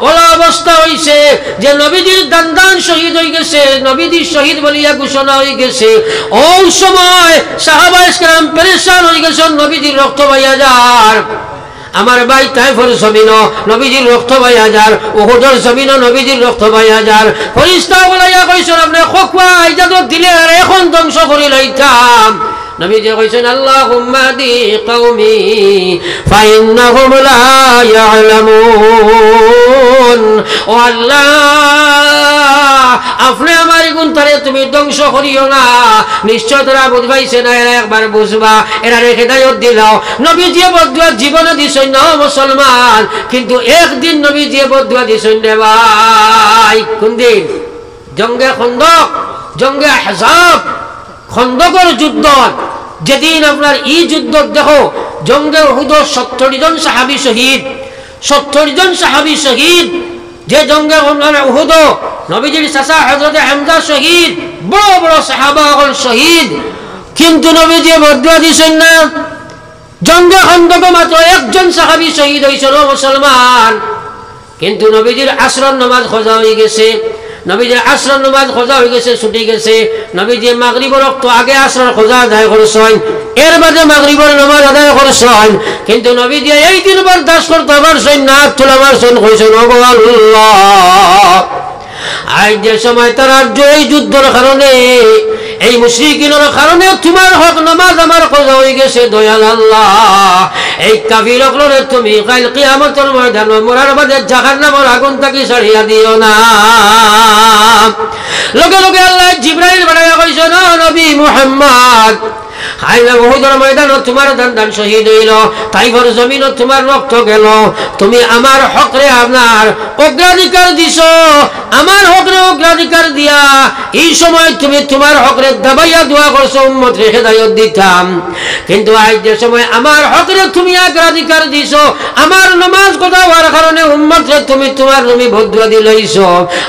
ওলা অবস্থা হইছে যে নবীজির দান শহীদ হয়ে গেছে, নবীজি শহীদ বলিয়া ঘোষণা হয়ে গেছে। ওই সময় সাহাবায়ে কেরাম পেরেশান হয়ে গেছে, নবীজির রক্ত যার আমার ভাই তাইফের জমিন নবীজির রক্ত বাইয়া যার, উহুদের জমিন নবীজির রক্ত বাইয়া যার। ফেরেশতা বলাইয়া কইছেন আপনি খোকওয়া ইজাজত দিলে আর এখন ধ্বংস করে লইতাম। নবীজি কইছেন আল্লাহুম্মা দি কওমি ফাইন্নাহুম লা ইয়ালামুন। ও আল্লাহ, আপনি আমার গুণ তারে তুমি ধ্বংস করিও না, নিশ্চয় তারা বুঝবাইছে না, এরা একবার বুঝবা, এরা রেখে দায়ত দিলাও। নবীজি বদুয়া জীবনে দিছেন না মুসলমান, কিন্তু একদিন নবীজি বদুয়া দিছেন রে ভাই। কোন দিন? জঙ্গে খন্দক, জঙ্গে আহজাব, খন্দকের যুদ্ধ। যেদিন আপনার এই যুদ্ধ দেখো, জঙ্গে উহুদ 70 জন সাহাবী শহীদ, 70 জন সাহাবী শহীদ। যে জঙ্গে উহুদ নবীজির চাচা হযরত হামজা শহীদ, বড় বড় সাহাবা হল শহীদ, কিন্তু নবীজি বদুয়া দিছেন না। জঙ্গে খন্দকে মাত্র একজন সাহাবী শহীদ হয়েছিল মুসলমান। কিন্তু নবীজির আসরের নামাজ খজা হয়ে গেছে, নবীজির আসরের নামাজ খজা হয়ে গেছে, ছুটি গেছে। নবীজি মাগরিবের রক্ত আগে আসরের খজা আদায় করছেন, এর বাদে মাগরিবের নামাজ আদায় করছেন। কিন্তু নবীজি এই দিন বরদাস্ত করতে পারছেন না, তোলা পারছেন, কইছেন ও আল্লাহ, আজ যে সময় তারা এই যুদ্ধের কারণে, এই মুশরিকিনের কারণে তোমার হক নামাজ আমার কজা হয়ে গেছে, দয়াল আল্লাহ এই কাফির অকলরে তুমি কাল কিয়ামতের ময়দানে মরার বাদে জাহান্নামের আগুন থাকি ছাড়িয়া দিও না। লগে লগে আল্লাহ জিবরাইল বানায়া কইছে, না নবী মুহাম্মদ, হাইলা বহুদর ময়দান তোমার দান শহীদ হইল, তাইফর জমিন তোমার রক্ত গেল, তুমি আমার হকরে আপনার অগ্রাধিকার দিছ, আমার হকরে অগ্রাধিকার দিয়া এই সময় তুমি তোমার হকরে দাবাইয়া দোয়া করছো উম্মত রে হেদায়েত দিতাম। কিন্তু আজ যে সময় আমার হকরে তুমি অগ্রাধিকার দিছ, আমার নামাজ কথা হওয়ার কারণে উম্মত রে তুমি তোমার নবী বদুয়া দিলাইছ,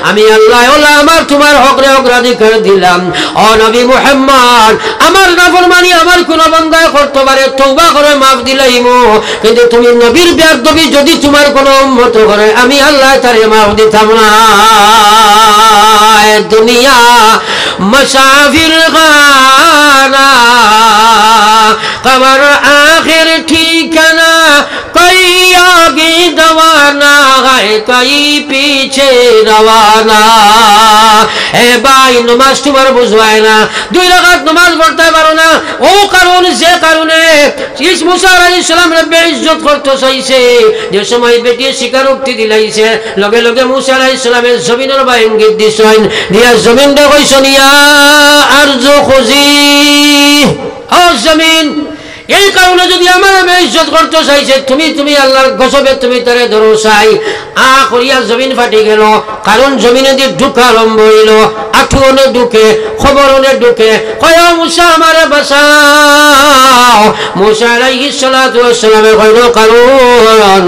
আমি আল্লাহ ওলা আমার তোমার হকরে অগ্রাধিকার দিলাম। ও নবী মুহাম্মদ, আমার নাফরমানি আমার কোন বান্দা করতে পারে, তওবা করে মাফ দিলাইমু, কিন্তু তুমি নবীর বেয়াদবি যদি তোমার কোন উম্মত করে, আমি আল্লাহ তারে মাফ দিতাম না। দুনিয়া মুসাফির খানা, কবর আখির ঠিকানা, কই আগে দওয়ানা है कई पीछे रवाना। এ ভাই, নামাজ তোমার বুঝবায় না, 2 রাকাত নামাজ পড়তে পারো না, ও কারণ যে কারণে মুসা আলাইহিস সালাম রে বেইজ্জত করতে চাইছে, যে সময় বেটি স্বীকারোক্তি দিলাইছে, লগে লগে মুসা আলাইহিস সালামের জমিনের বা ইঙ্গিত দিছেন, দিয়া জমিনটা কইছেন, ইয়া আরজু খুজি, ও জমিন, এই কারণে যদি আমার বেইজ্জত করতে চাইছে, তুমি আল্লাহর গজবে তুমি তারে ধরো চাই। করিয়া জমিন ফাটি গেল, কারণ জমিনে দিয়ে ঢুকা আরম্ভ হইল, আঠুনে ঢুকে, খবরনে ঢুকে, কয় মুসা আমারে বাঁচাও। মুসা আলাইহিস সালাতু ওয়াস সালামে কইল কারণ,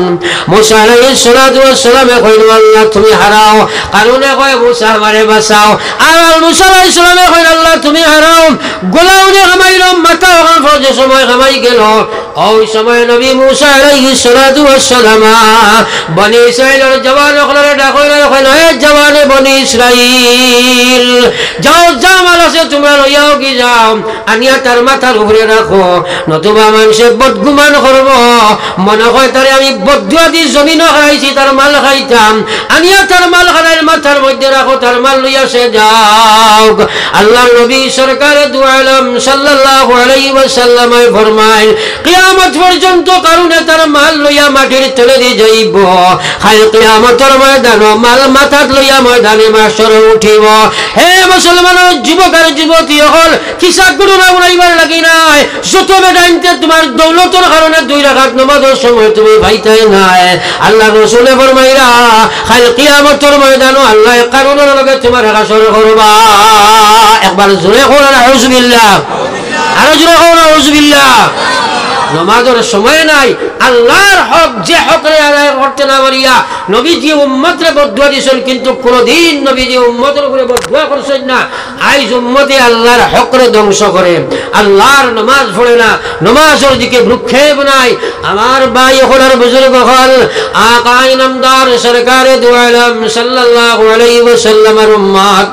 মুসা আলাইহিস সালাতু ওয়াস সালামে কইল আল্লাহ তুমি হারাও, কারণে কয় মুসা আমারে বাঁচাও। আর মুসা আলাইহিস সালামে কইল আল্লাহ তুমি হারাও, গোলাউনে ঘামাইল, মাথা ওখান ফরজে সময় ঘামাই গেল। ওই সময় নবী মুসা আলাইহিস সালাতু ওয়াস সালাম বনি ইসরাইলের জওয়ান ওখানে ডাকইল, কইল হে জওয়ান বনি ইসরাইল, যাও যা মাল আছে তোমরা লইয়াও কি যাও, আনিয়া তার মাথার উপরে রাখো, নতুবা মানুষে বদগুমান করব, মনে হয় তারে আমি বদুয়া দি জমিনও খাইছি, তার মাল খাইতাম, আনিয়া তার মাল খানার মাথার মধ্যে রাখো, তার মাল লইয়া সে যাও। আল্লাহ নবী সরকার দু আলম সাল্লাল্লাহু আলাইহি ওয়াসাল্লাম ফরমায়, কিয়ামত পর্যন্ত কারণে তার মাল লইয়া মাটির তলে দিয়ে যাইব, খাই কিয়ামতের ময়দানে মাল মাথাত লইয়া ময়দানে মাশরে উঠিব। হে মুসলমানের যুবক আর যুবতী হল, কিসা গুরু না উড়াইবার লাগি নাই, যত বেদাইতে তোমার দৌলতের কারণে 2 রাকাত নামাজের সময় তুমি ভাইতাই নাই। আল্লাহ রাসূলে ফরমাইরা, খাই কিয়ামতের ময়দানে আল্লাহ কারণের লগে তোমার হাসর করবা। একবার জোরে কর আউযুবিল্লাহ, আরো জোরে কর আউযুবিল্লাহ। নামাজের সময় নাই, আল্লাহর হক যে হকরে আদায় করতে না পারিয়া নবীজি উম্মতরে বদুয়া দিয়েছেন, কিন্তু কোনদিন নবীজি উম্মতের উপরে বদুয়া করছেন না। আইজ উম্মতে আল্লাহর হকরে ধ্বংস করে, আল্লাহর নামাজ পড়ে না, নামাজের দিকে ভ্রুক্ষেপ নাই। আমার ভাই হলার বুজুর্গ হল, আকা ইনামদার সরকারে দু আলম সাল্লাল্লাহু আলাইহি ওয়াসাল্লামের উম্মত,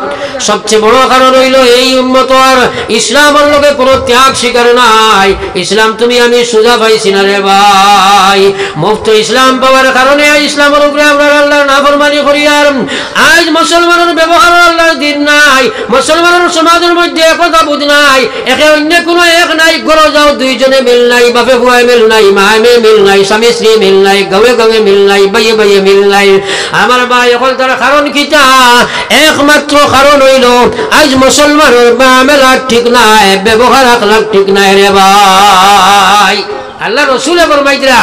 সবচেয়ে বড় কারণ হইল এই উম্মত আর ইসলামের লগে কোনো ত্যাগ স্বীকার নাই। ইসলাম তুমি আমি সুজা পাইছি না রে ভাই, মুফত ইসলাম পাওয়ার কারণে ইসলামের উপরে আমরা আল্লাহর নাফরমানি করি। আর আজ মুসলমানের ব্যবহার আল্লাহর দিন নাই, মুসলমানের সমাজের মধ্যে একতা বুঝ নাই, একে অন্য কোনো এক নাই, ঘরে যাও 2 জনে মিল নাই, বাপে বুয়ায় মিল নাই, মায়ে মেয়ে মিল নাই, স্বামী স্ত্রী মিল নাই, গাঁয়ে গাঁয়ে মিল নাই, বাইয়ে বাইয়ে মিল নাই। আমার ভাই এখন তার কারণ কিটা? একমাত্র কারণ হইল আজ মুসলমানের মামলা ঠিক নাই, ব্যবহার আখলাক ঠিক নাই রে ভাই। আল্লাহ রাসূল ফরমাইতরা,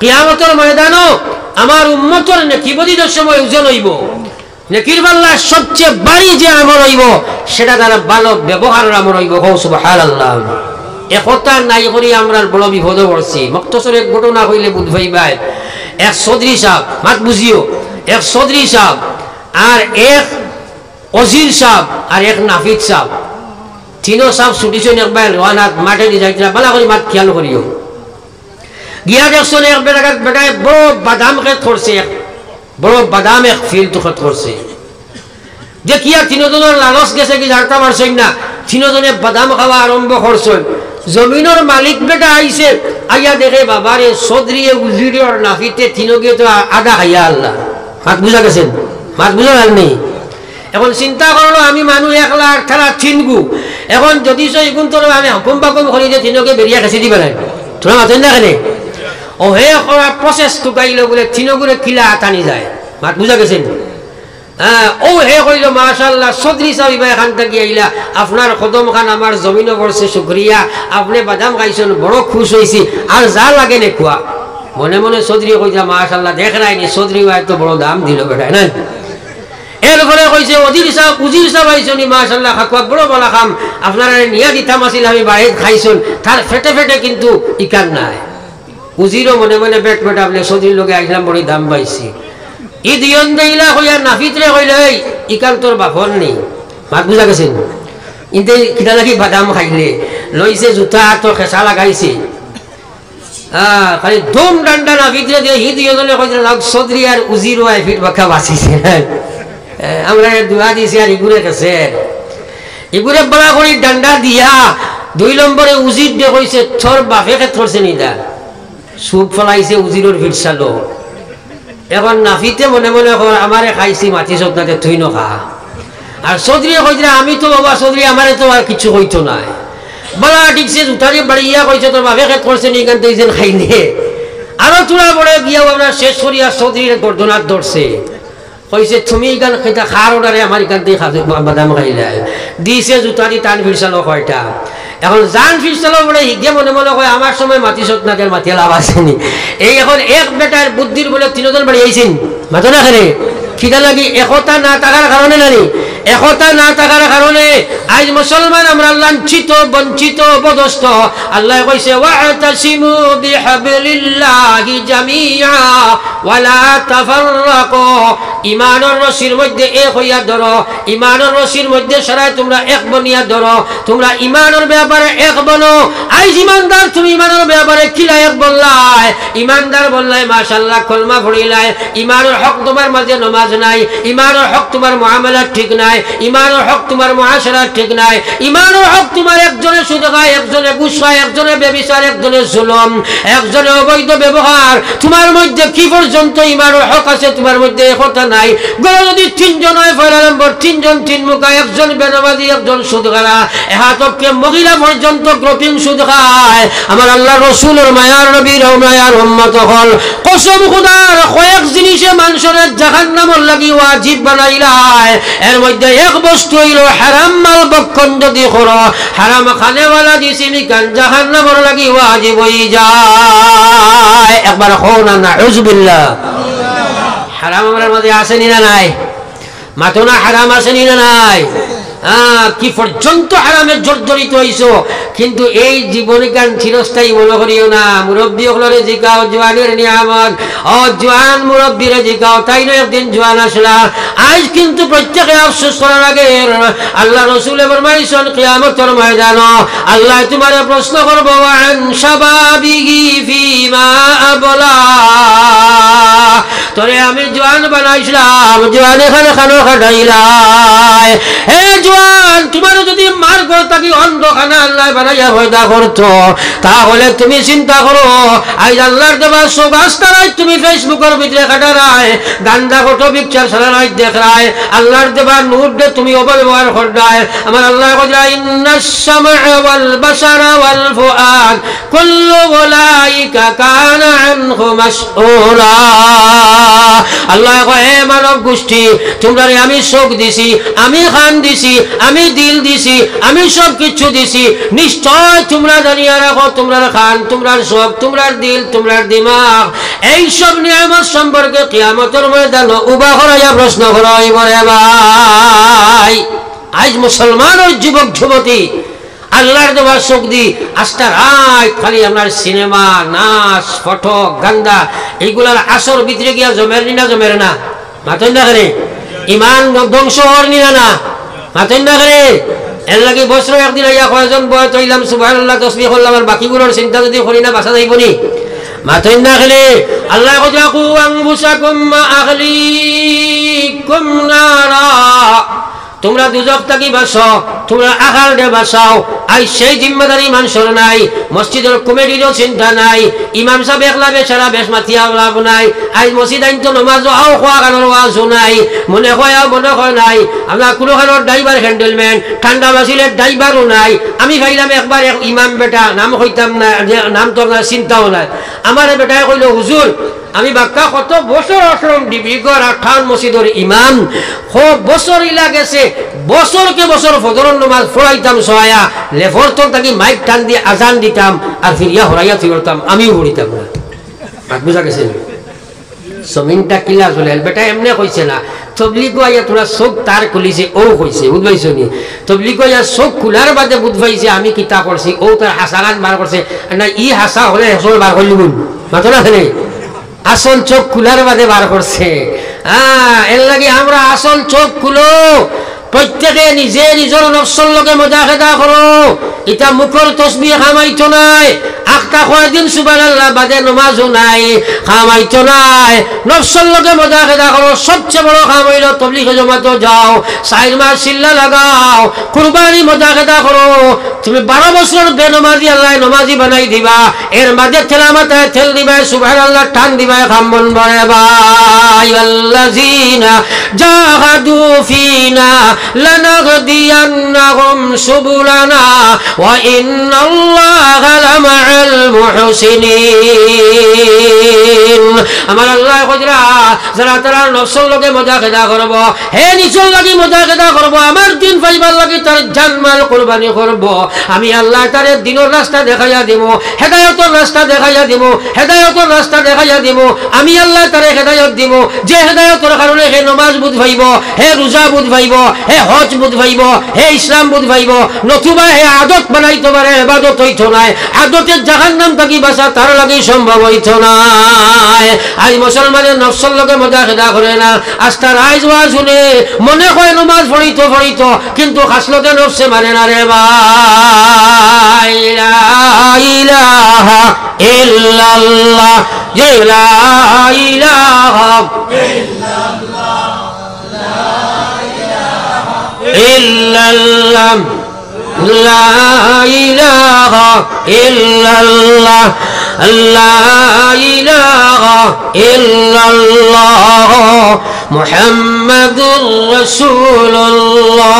কিয়ামতের ময়দানও আমার উম্মতের নেকিবদিদের সময় ওজন হইব, নেকির পাল্লা সবচেয়ে বাড়ি যে আমল হইব সেটা তারা ভালো ব্যবহারের আমল হইব। সুবহানাল্লাহ। একতা নাই করি আমরা বড় বিপদে পড়ছি। মুক্তসর এক ঘটনা হইলে বুঝ ভাই, এক চৌধুরী সাহেব, মাত বুঝিও, এক চৌধুরী সাহেব আর এক অজির সাহেব আর এক নাফিদ সাহেব, 3 সাহেব ছুটিছেন একবার রওয়ানাত মাঠে দিয়ে যাইছিলা, ভালো করে মাত খেয়াল করিও। গিয়া দেখছেন এক বেটায় বড় বাদাম খেত করছে, বড় বাদাম এক ফিল তুখত করছে যে কি আর তিনজনের লালস গেছে কি ঝাড়তা মারছেন না তিনজনে বাদাম খাওয়া আরম্ভ করছেন জমিনের মালিক বেটা আইছে আইয়া দেখে বাবারে সদরিয়ে উজিরে আর নাফিতে তিনকে তো আদা খাইয়া আল্লাহ মাত বুঝা গেছেন মাত বুঝা গেল নেই এখন চিন্তা করলো আমি মানুষ একলা আঠারা চিনগু এখন যদি এগুন তোর আমি হুকুম বাকুম করি যে তিনকে বেরিয়া খেসি দিবে না তোরা মাতেন না কেন ও হে প্রসেস টুকাইল বলে তিনগুরে কিলা টানি যায় মাত বুঝা গেছেন হ্যাঁ ও হে কইল মাশাআল্লাহ সদরি সাহেব এখান থেকে আইলা আপনার কদম খান আমার জমিনে পড়ছে শুকরিয়া আপনি বাদাম খাইছেন বড় খুশ হইছি আর যা লাগে নে খুয়া মনে মনে সদরি কইছা মাশাআল্লাহ দেখ রাইনি সদরি এত বড় দাম দিল বেটা না এরপরে কইছে উজির সাহেব আইছনি মাশাআল্লাহ খাকুয়া বড় বলা খাম আপনারা নিয়া দিতাম আসিল আমি বাইরে খাইছন তার ফেটে ফেটে কিন্তু ইকান নাই উজিরও মনে মনে বেট বেটা আপনি সদরির লোকে আইলাম বড় দাম পাইছি ই দিয়ন দেইলা কইয়া নাফিতরে কইলে এই ইকান তোর বাপর নেই মাত বুঝা গেছেন ইনতে কিটা লাগি বাদাম খাইলে লইছে জুতা তো খেসা লাগাইছে খালি দম ডান্ডা নাফিতরে দিয়ে হি দিয়জনে কইলে লাগ সদরি আর উজির ওয়াই ফিট বাকা বাঁচিছে আমরা দুয়া দিছি আর ইগুরে গেছে ইগুরে বড়া করি ডান্ডা দিয়া 2 নম্বরে উজির দিয়ে কইছে তোর বাপে ক্ষেত্রছে নিদা সুপ ফলাইছে উজিরের ফিট চালো এখন নাফিতে মনে মনে আমারে খাইছি মাটি চোখনাতে থুই নখা আর চৌধুরী কইছে আমি তো বাবা চৌধুরী আমারে তো আর কিছু কইতো নাই বলা ঠিকছে জুতারি বাড়িয়া কইছে তোর বাপে খেত করছে নি গান যেন খাইনে আরো তোরা বড় গিয়াও আমরা শেষ করিয়া চৌধুরীর গর্দনার ধরছে কইছে তুমি গান খেতা খার ওটারে আমার গান দিয়ে বাদাম খাইলে দিছে জুতারি টান ফিরছালো কয়টা এখন জান ফিরছালো বলে হিগে মনে মনে কয় আমার সময় মাটি চোখনাদের মাটি লাভ আসেনি এই এখন এক বেটার বুদ্ধির বলে তিনজন বাড়ি আইছেন মাতো না খেলে খিদা লাগি একতা না থাকার কারণে নানি একতা না থাকার কারণে আজ মুসলমান আমরা লাঞ্ছিত বঞ্চিত অপদস্থ আল্লাহ কইছে ওয়াতাসিমু বিহাবলিল্লাহি জামিআ ওয়ালা তাফাররাকু ঈমানের রশির মধ্যে এক হইয়া ধরো ঈমানের রশির মধ্যে সরাই তোমরা এক বনিয়া ধরো তোমরা ঈমানের ব্যাপারে এক বনো আজ ঈমানদার তুমি ঈমানের ব্যাপারে কিলা এক বললাই ঈমানদার বললাই মাশাআল্লাহ কলমা পড়িলাই ঈমানের হক তোমার মাঝে নামাজ নাই ঈমানের হক তোমার মুআমালাত ঠিক নাই ঈমানের হক তোমার মুআশারাত ঠিক নাই ঈমানের হক তোমার একজনে সুদ খায় একজনে ঘুষ খায় একজনে ব্যভিচার একজনে জুলুম একজনে অবৈধ ব্যবহার তোমার মধ্যে কি পর্যন্ত ঈমানের হক আছে তোমার মধ্যে একতা নাই গলো যদি তিনজন হয় পয়লা নম্বর তিনজন তিন মুখা একজন বেনামাজি একজন সুদ খারা এহাতকে মহিলা পর্যন্ত গ্রুপিং সুদ খায় আমার আল্লাহ রাসূলের মায়ার নবীর মায়ার উম্মত হল কসম খোদার কয়েক জিনিসে মানুষের জাহান্নামের লাগি ওয়াজিব বানাইলাই এর মধ্যে এক বস্তু হইল হারাম মাল বক্ষণ যদি করো হারাম খানেওয়ালা দিছিনি কান জাহান্নামের লাগি ওয়াজিব হই যায় একবার হও না নাউযুবিল্লাহ হারাম আমার মধ্যে আসেনি না নাই মাতো না হারাম আসেনি না নাই কি পর্যন্ত হারামের জর্জরিত হইছো কিন্তু এই জীবনে গান চিরস্থায়ী মনে করিও না মুরব্বী হলরে জিকাও জোয়ানের নিয়ামত ও জোয়ান মুরব্বীরে জিকাও তাই না একদিন জোয়ান আসলা আজ কিন্তু প্রত্যেকে আফসোস করার আগে আল্লাহ রাসূল ফরমাইছেন কিয়ামতের ময়দানে আল্লাহ তোমারে প্রশ্ন করব আন শাবাবিহি ফিমা আবলা তোরে আমি জোয়ান বানাইছিলাম জোয়ান এখানে খানো খাটাইলাই হে জোয়ান তোমার যদি মার্গ থাকি অন্ধখানা আল্লাহ বানাইয়া পয়দা করতো তাহলে তুমি চিন্তা করো আজ আল্লাহর দেওয়া সব আস্তারাই তুমি ফেসবুকের ভিতরে কাটারায় গান্দা ফটো পিকচার সারাই দেখায় আল্লাহর দেওয়া নূর দে তুমি অপব্যবহার করদায় আমার আল্লাহ কইরা ইন্নাস সামআ ওয়াল বাসারা ওয়াল ফুআদ কুল্লু উলাইকা কানা আনহু মাসউলা আল্লাহ কয় হে মানব গোষ্ঠী তোমরা আমি চোখ দিছি আমি কান দিছি আমি দিল দিছি আমি সব কিছু দিছি নিশ্চয় তোমরা জানিয়া রাখো তোমরা কান তোমরা চোখ তোমরা দিল তোমরা দিমাগ এই সব নিয়ামত সম্পর্কে কিয়ামতের ময়দানে উবা করাইয়া প্রশ্ন করাইব রে ভাই আজ মুসলমানের যুবক যুবতী আল্লাহর দেওয়া চোখ দি আস্তা রাত খালি আপনার সিনেমা নাচ ফটো গান্দা এইগুলার আসর ভিতরে গিয়া জমের নি না জমের না মাতন না করে ইমান ধ্বংস হওয়ার নি না মাতন না করে এর লাগে বছর একদিন আইয়া কয়জন বয়স হইলাম সুবহানাল্লাহ তাসবিহ করলাম আর বাকিগুলোর চিন্তা যদি করি না বাঁচা যাইব নি মাতইন না খেলে আল্লাহ কইরা কু আনফুসাকুম মা আহলিকুম নারা তোমরা দুজক থাকি বাঁচো তোমরা আখাল দে বাঁচাও আই সেই জিম্মেদারি মানুষের নাই মসজিদের কমিটিরও চিন্তা নাই ইমাম সাহেব একলা বেচারা বেশ মাতিয়া লাভ নাই আই মসজিদ আইন তো নমাজ আও খোয়া কানোর ওয়াজও নাই মনে হয় মনে হয় নাই আমরা কোনোখানোর ড্রাইভার হ্যান্ডেলম্যান ঠান্ডা বাসিলের ড্রাইভারও নাই আমি ভাইলাম একবার এক ইমাম বেটা নাম হইতাম না নাম তো আপনার চিন্তাও নাই আমার বেটায় কইল হুজুর আমি বাক্কা কত বছর আশ্রম ডিবিগড় আঠান মসজিদের ইমাম খুব বছর ইলা গেছে বছরকে বছর ফজরের নামাজ পড়াইতাম সহায়া লেফর তো তাকে মাইক টান দিয়ে আজান দিতাম আর ফিরিয়া হরাইয়া ফিরতাম আমিও পড়িতাম না বাদ বুঝা গেছে জমিনটা কিলা চলে বেটা এমনি কইছে না তবলিগো আইয়া তোরা চোখ তার খুলিছে ও কইছে বুঝবাইছ নি তবলিগো আইয়া চোখ খোলার বাদে বুঝবাইছে আমি কিতা করছি ও তার হাসাগান বার করছে না ই হাসা হলে হেসল বার করলি বুন মাতো না খেলে আসল চোখ খুলার বাদে বার করছে এর লাগে আমরা আসল চোখ খুলো প্রত্যেকে নিজে নিজের নফসর লগে মুজাহিদা করো এটা মুখর তসবিহ খামাইতো নাই আখটা কয়দিন সুবহানাল্লাহ বাদে নামাজও নাই খামাইতো নাই নফসর লগে মুজাহিদা করো সবচেয়ে বড় কাম হইল তাবলীগ জামাতে যাও 4 মাস সিল্লা লাগাও কুরবানি মুজাহিদা করো তুমি 12 বছর বেনমাজি আল্লাহ নমাজি বানাই দিবা এর মাঝে তেলাওয়াতে তেল দিবা সুবহানাল্লাহ টান দিবা খাম বন বরে ভাই আল্লাযিনা জাহাদু ফিনা লানাহদিয়ান্নাহুম সুবুলানা ওয়া ইন্নাল্লাহা লামাআল মুহসিনিন আমার আল্লাহ কইরা যারা তারা নফসের লগে মুজাহিদা করব হে নিজের লাগি মুজাহিদা করব আমার দিন পাইবার লাগি তার জানমাল কুরবানি করব আমি আল্লাহ তারে দিনের রাস্তা দেখাইয়া দেব হেদায়েতের রাস্তা দেখাইয়া দেব হেদায়েতের রাস্তা দেখাইয়া দেব আমি আল্লাহ তারে হেদায়েত দেব যে হেদায়েতের কারণে হে নামাজ বুঝ পাইব হে রোজা বুঝ পাইব হে হজ বুঝ পাইব হে ইসলাম বুঝ পাইব নতুবা হে আদত বানাইতে পারে ইবাদত হইতো না আদতের জাহান্নাম থাকি বাঁচা তার লাগি সম্ভব হইতো না আজ মুসলমানের নফসের লগে মুজাহিদা করে না আস্থা রাইজ ওয়াজ শুনে মনে হয় নামাজ পড়িতো কিন্তু খাসলতে নফসে মানে না রে ভাই লা ইলাহা ইল্লাল্লাহ লা ইলাহা ইল্লাল্লাহ ইল্লাল্লাহ লা ইলাহা ইল্লাল্লাহ লা ইলাহা ইল্লাল্লাহ মুহাম্মাদুর রাসূলুল্লাহ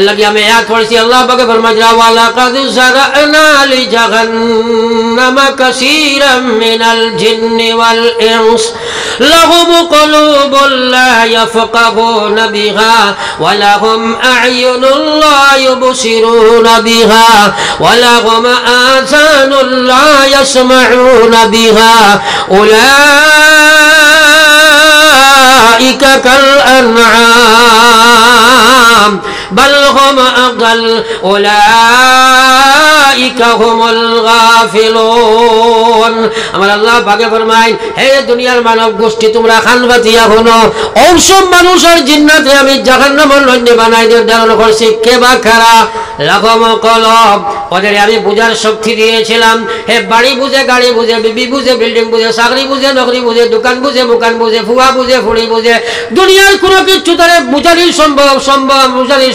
লাগি আমি ইয়াদ করেছি আল্লাহ পাকে ফরমাইছে ওয়ালা কাদ জারানা লি জাহান্নামা কাসীরাম মিনাল জিন্নি ওয়াল ইনস লাহুম কুলুবুল লা ইয়াফকাহুনা বিহা ওয়া লাহুম আ'য়ুনুল লা ইউবসিরুনা বিহা ওয়া লাহুম আযানুল লা ইয়াসমাউনা বিহা উলাইকা কাল আনআম بل هم أضل أولئك هم الغافلون আমার আল্লাহ পাকে ফরমায় হে দুনিয়ার মানব গোষ্ঠী তোমরা কান পাতিয়া শোনো ওসব মানুষের জিন্নাতে আমি জাহান্নামের লঞ্জে বানাই দিয়ে ধারণ করছি কে বা কারা লাখম কলব ওদের আমি বুঝার শক্তি দিয়েছিলাম হে বাড়ি বুঝে গাড়ি বুঝে বিবি বুঝে বিল্ডিং বুঝে চাকরি বুঝে নকরি বুঝে দোকান বুঝে মুকান বুঝে ফুয়া বুঝে ফুড়ি বুঝে দুনিয়ার কোনো কিছু তারে বুঝারই সম্ভব বুঝারই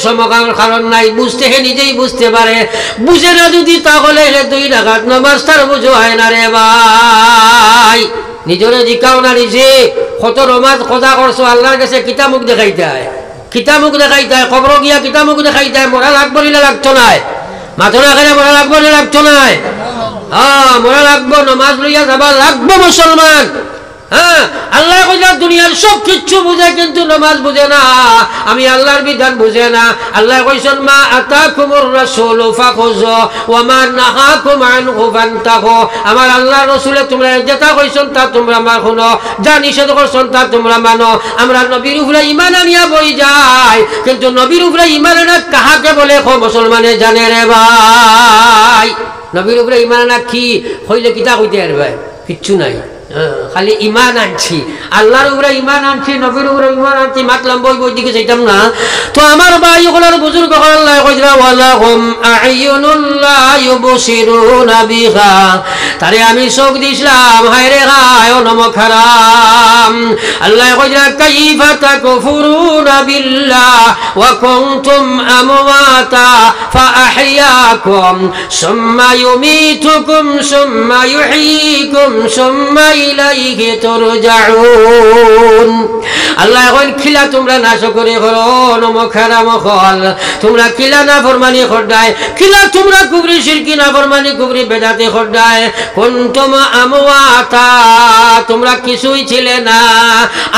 কারণ নাই বুঝতে হে নিজেই বুঝতে পারে বুঝে না যদি তাহলে হে 2 রাকাত নামাজ তার বুঝো হয় না রে ভাই নিজরে জিকাও না নিজে কত নামাজ খোদা করছো আল্লাহর কাছে কিতা মুখ দেখাইতে হয় কবর গিয়া কিতা মুখ দেখাইতে হয় মরা লাগবো নিলে লাগতো নাই মাথা না খেলে মরা লাগবো নিলে লাগতো নাই মরা লাগবো নামাজ লইয়া যাবা লাগবো মুসলমান হ্যাঁ আল্লাহ কইলা দুনিয়ার সব কিছু বুঝে কিন্তু নামাজ বুঝে না আমি আল্লাহর বিধান বুঝে না আল্লাহ কইছেন মা আতাকুমুর রাসূলু ফাখুযু ওয়া মা নাহাকুম আনহু ফান্তাহু আমার আল্লাহর রাসূলে তোমরা যেটা কইছেন তা তোমরা মানো যা নিষেধ করছেন তা তোমরা মানো আমরা নবীর উপরে ঈমান আনিয়া বই যাই কিন্তু নবীর উপরে ঈমান আনা কাহাকে বলে মুসলমানে জানে রে ভাই নবীর উপরে ঈমান আনা কি হইলে কিতা কইতে আর ভাই কিচ্ছু নাই খালি ইমান আনছি, আল্লাহর উপরে ইমান আনছি, নবীর উপরে ইমান আনছি, মাতলাম বই বই দিকে চাইতাম না। তো আমার ভাই ওগুলোর বুজুর্গ আল্লাহ কইরা ওয়ালাহুম আ'য়ুনুন লা ইউবসিরুনা বিহা, তারে আমি চোখ দিছিলাম, হায় রে হায় নমক হারাম। আল্লাহ কইরা কাইফা তাকফুরুনা বিল্লাহ ওয়া কুনতুম আমওয়াতা ফাআহইয়াকুম সুম্মা ইউমীতুকুম সুম্মা ইউহয়ীকুম সুম্মা ইলাইহি তুরজাউন। আল্লাহ কইন খিলা তোমরা নাশকরি করো, নমক হারাম হল, তোমরা কিলা না ফরমানি করদায়, কিলা তোমরা কুফরি শিরকি না ফরমানি কুফরি বেদাতে করদায়। কুনতুম আমওয়াতা, তোমরা কিছুই ছিলে না,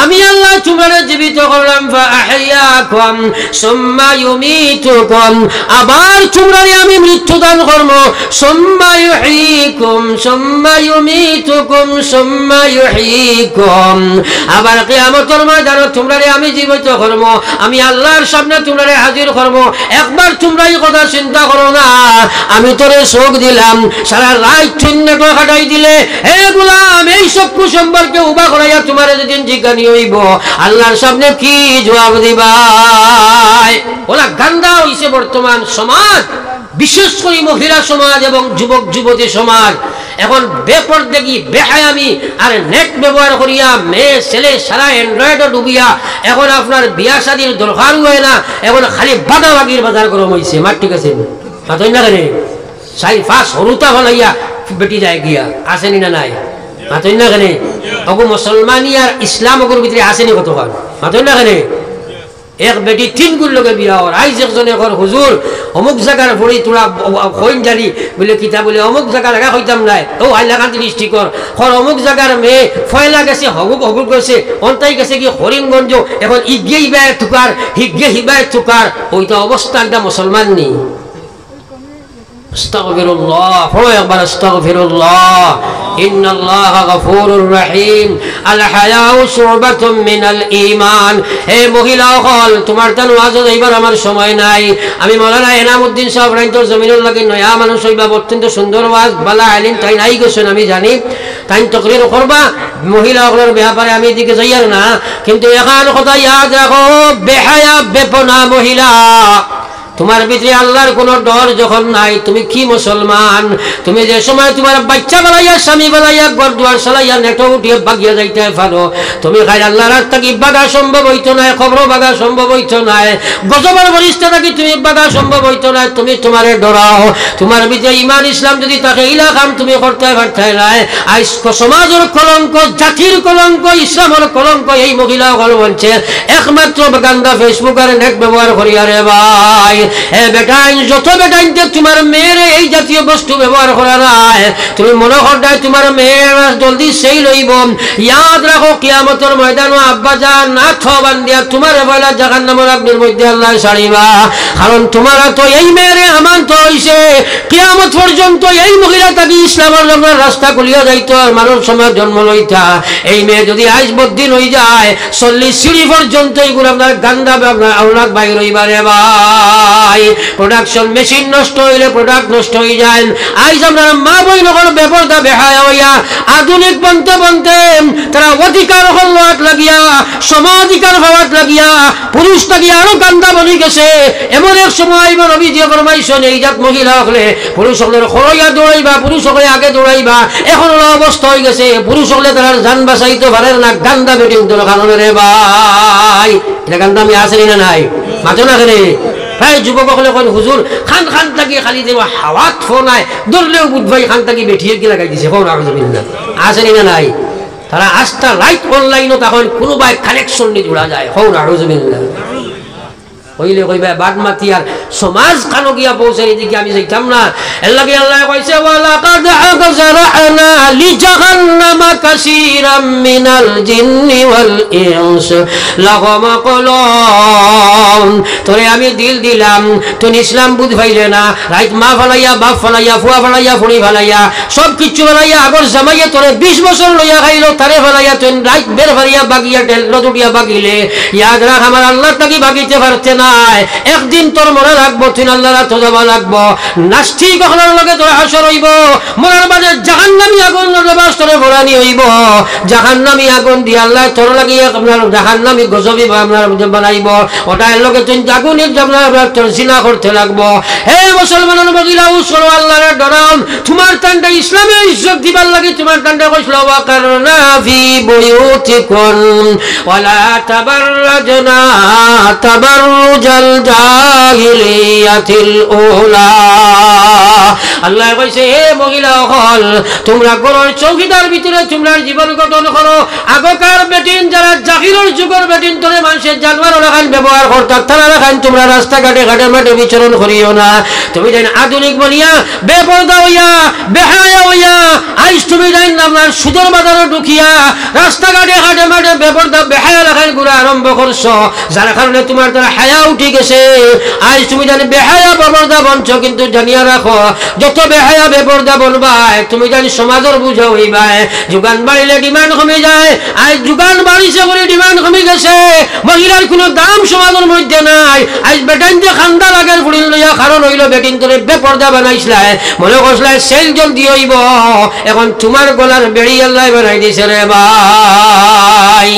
আমি আল্লাহ তোমরা জীবিত করলাম। ফাআহইয়াকুম সুম্মা ইউমীতুকুম, আবার তোমরা আমি মৃত্যু দান করব। সুম্মা ইউহয়ীকুম সুম্মা ইউমীতুকুম সুম্মা ইউহয়ীকুম, আবার কিয়ামতের ময়দানে তোমরা আমি জীবিত করব, আমি আল্লাহর সামনে তোমরা হাজির করব। একবার তোমরা এই কথা চিন্তা করো না, আমি তোরে চোখ দিলাম, সারা রাত শূন্যটা কাটাই দিলে, হে গোলাম এই চক্ষু সম্পর্কে উবা করাইয়া তোমার যেদিন জিজ্ঞানি হইব, আল্লাহর সামনে কি জবাব দিবাই? ওরা গান্দা হইছে বর্তমান সমাজ, বিশেষ করে মহিলা সমাজ এবং যুবক যুবতী সমাজ। এখন বেপরদেগি বেহায়ামি আর নেট ব্যবহার করিয়া মেয়ে ছেলে সারা অ্যান্ড্রয়েডও ডুবিয়া এখন আপনার বিয়া শাদীর দরকার হয় না, এখন খালি বাগাবাগির বাজার গরম হয়েছে। মার ঠিক আছে মাতই না কেন সাই ফাঁস হরুতা ফলাইয়া বেটি যায় গিয়া, আসেনি না নাই? মাতই না কেন অগু মুসলমানি আর ইসলাম অগুর ভিতরে আসেনি কতক্ষণ? মাতই না কেন এক বেটি তিন গুণ লোকে বিয়া হর। আইজ একজনে কর হুজুর অমুক জায়গার ভরি তোরা হইন জানি বলে কিতা বলে অমুক জায়গা লাগা হইতাম নাই, ও হাইলাকান্তি ডিস্ট্রিক্টর হর অমুক জায়গার মেয়ে ফয়লা গেছে হগুক হগুক গেছে, অন্তাই গেছে কি হরিণগঞ্জ, এখন ইগে হিবায় থুকার হিগে হিবায় থুকার, ওইটা অবস্থা একটা মুসলমান নেই। আস্তাগফিরুল্লাহ, পড়ো একবার আস্তাগফিরুল্লাহ। ইন্নাল্লাহা গফুরুর রহিম, আল হায়াউ শুবাতুম মিনাল ঈমান। হে মহিলা হল, তোমার তান ওয়াজ হইবার আমার সময় নাই। আমি মাওলানা এনামউদ্দিন সাহেব রাইতর জমিনুল লাগি নয়া মানুষ হইবা, অত্যন্ত সুন্দর ওয়াজ বালা আলিম তাই নাই গেছেন আমি জানি, তাই তকরির করবা মহিলা হলের ব্যাপারে আমি এদিকে যাইয়ার না। কিন্তু এখন কথা ইয়াদ রাখো, বেহায়া বেপনা মহিলা, তোমার ভিতরে আল্লাহর কোনো ডর যখন নাই, তুমি কি মুসলমান? তুমি যে সময় তোমার বাচ্চা বালাইয়া স্বামী বালাইয়া ঘর দুয়ার চালাইয়া নেটো উঠিয়ে বাগিয়া যাইতে পারো, তুমি খাই আল্লাহর রাস্তা কি বাগা সম্ভব হইতো না, খবর বাগা সম্ভব হইতো না, গজবের বরিষ্ঠ থাকি তুমি বাগা সম্ভব হইতো না। তুমি তোমারে ডরাও, তোমার ভিতরে ইমান ইসলাম যদি তাকে ইলা কাম তুমি করতে পারতে নাই। আজ সমাজের কলঙ্ক, জাতির কলঙ্ক, ইসলামের কলঙ্ক এই মহিলা হল বলছে একমাত্র গান্দা ফেসবুক আর নেট ব্যবহার করিয়া রে ভাই। বেটাইন যত বেটাইন তোমার মেয়ের এই জাতীয় বস্তু ব্যবহার করা নাই, তুমি মনে করদায় তোমার মেয়ের জলদি সেই লইব। ইয়াদ রাখো কিয়ামতের ময়দান আব্বা যা না থবান দিয়া তোমার বয়লা জাহান্নামের আগুনের মধ্যে আল্লাহ ছাড়িবা। কারণ তোমার তো এই মেয়েরে আমান তো হইছে কিয়ামত পর্যন্ত এই মহিলা তাকে ইসলামের লগ্নের রাস্তা খুলিয়া যাইতো আর মানুষ সময় জন্ম লইতা। এই মেয়ে যদি আজ বদ্দিন হয়ে যায় 40 সিঁড়ি পর্যন্ত এইগুলো আপনার গান্দা আপনার আউলাদ বাইর হইবারে ভাই। প্রোডাকশন মেশিন নষ্ট হইলে প্রোডাক্ট নষ্ট হয়ে যায়। আইজ আমরা মা বই নগর বেপরদা বেহায়া হইয়া আধুনিক বনতে বনতে তারা অধিকার হওয়াত লাগিয়া সমাধিকার হওয়াত লাগিয়া পুরুষ লাগিয়া আরো গান্দা বনি গেছে। এমন এক সময় নবী দিয়ে ফরমাইছেন এই জাত মহিলা হলে পুরুষ হলে খরইয়া দৌড়াইবা, পুরুষ হলে আগে দৌড়াইবা। এখন হলো অবস্থা হয়ে গেছে পুরুষ হলে তারা জান বাঁচাইতে পারে না, গান্দা বেটিং তোর কারণে রে ভাই। এটা গান্দা আমি আসেনি না নাই মাঝে না করে প্রায় যুবক হলে হুজুর খান খান থাকি খালি দেব হাওয়াত ফোনায় ধরলেও বুধভাই খান থাকি বেঠিয়ে কি লাগাই দিছে কোন আসেনি না নাই। তারা আস্থা লাইট অনলাইনও তখন কোনো ভাই কানেকশন নিয়ে জোড়া যায় হৌ আরজবিল্লাহ হইলে কইবা বাদ মাতি আর সমাজ খানো গিয়া পৌঁছে এদিকে আমি যাইতাম না। এলাকি আল্লাহ কইছে ওয়ালাকাদ আযরানা লিজাহান্নামা কাসীরাম মিনাল জিন্নি ওয়াল ইনস লাহুম কলম। তোরে আমি দিল দিলাম, তুই ইসলাম বুঝ পাইলে না, রাইত মা ফালাইয়া বাপ ফালাইয়া ফুয়া ফালাইয়া ফুড়ি ফালাইয়া সব কিছু ফালাইয়া আগর জামাইয়া তোরে 20 বছর লইয়া খাইলো, তারে ফালাইয়া তুই রাইত বের ফালিয়া বাগিয়া টেল দুটিয়া বাগিলে। ইয়াদ রাখ আমার আল্লাহ তাকে বাগিতে পারতে না। নাই একদিন তোর মরা লাগবো তুই আল্লাহর রাত যাবা লাগবো নাস্তিক হলার লগে তোর হাসর হইব মরার বাদে জাহান্নামী আগুন বাস্তরে ভরানি হইব জাহান্নামী আগুন দিয়ে আল্লাহ তোর লাগিয়ে আপনার জাহান্নামী গজবি আপনার বানাইব ওটার লগে তুই আগুনের আপনার তোর জিনা করতে লাগবো হে মুসলমানের মহিলা উসর আল্লাহর ডরাম তোমার টান্ডা ইসলামের ইজ্জত দিবার লাগি তোমার টান্ডা কইছিল ওয়াকারনা ফি বুয়ুতিকুম ওয়ালা তাবাররাজনা তাবাররুজাল জাহিলিয়াতিল উলা আল্লাহ কইছে হে মহিলা হল তোমরা ঘরের চৌকিদার ভিতরে তোমরা জীবন গঠন করো আগকার বেটিন যারা জাহিরের যুগের বেটিন তোরে মানুষের জানোয়ার রাখান ব্যবহার করতাম তারা রাখান তোমরা রাস্তাঘাটে ঘাটে মাঠে বিচরণ করিও না তুমি জান আধুনিক বনিয়া বেপরদা হইয়া বেহায়া হইয়া আইস তুমি জান আপনার সুদর বাজারে ঢুকিয়া রাস্তাঘাটে ঘাটে মাঠে বেপরদা বেহায়া রাখান ঘুরা আরম্ভ করছো যার কারণে তোমার তারা হায়া উঠে গেছে আইস তুমি জানি বেহায়া বেপরদা বনছো কিন্তু জানিয়া রাখো যত বেহায়া বেপরদা বনবাই তুমি জানি সমাজের বুঝা হইবাই যোগান বাড়িলে ডিমান্ড কমে যায় আজ যোগান বাড়িছে করে ডিমান্ড কমে গেছে মহিলার কোনো দাম সমাজের মধ্যে নাই আজ বেটাইন যে খান্দা লাগের ফুড়িল লইয়া কারণ হইল বেটিন তোরে বেপরদা বানাইছিলাই মনে করছিলাই সেল জলদি হইব এখন তোমার গলার বেড়ি আল্লাহ বানাই দিছে রে ভাই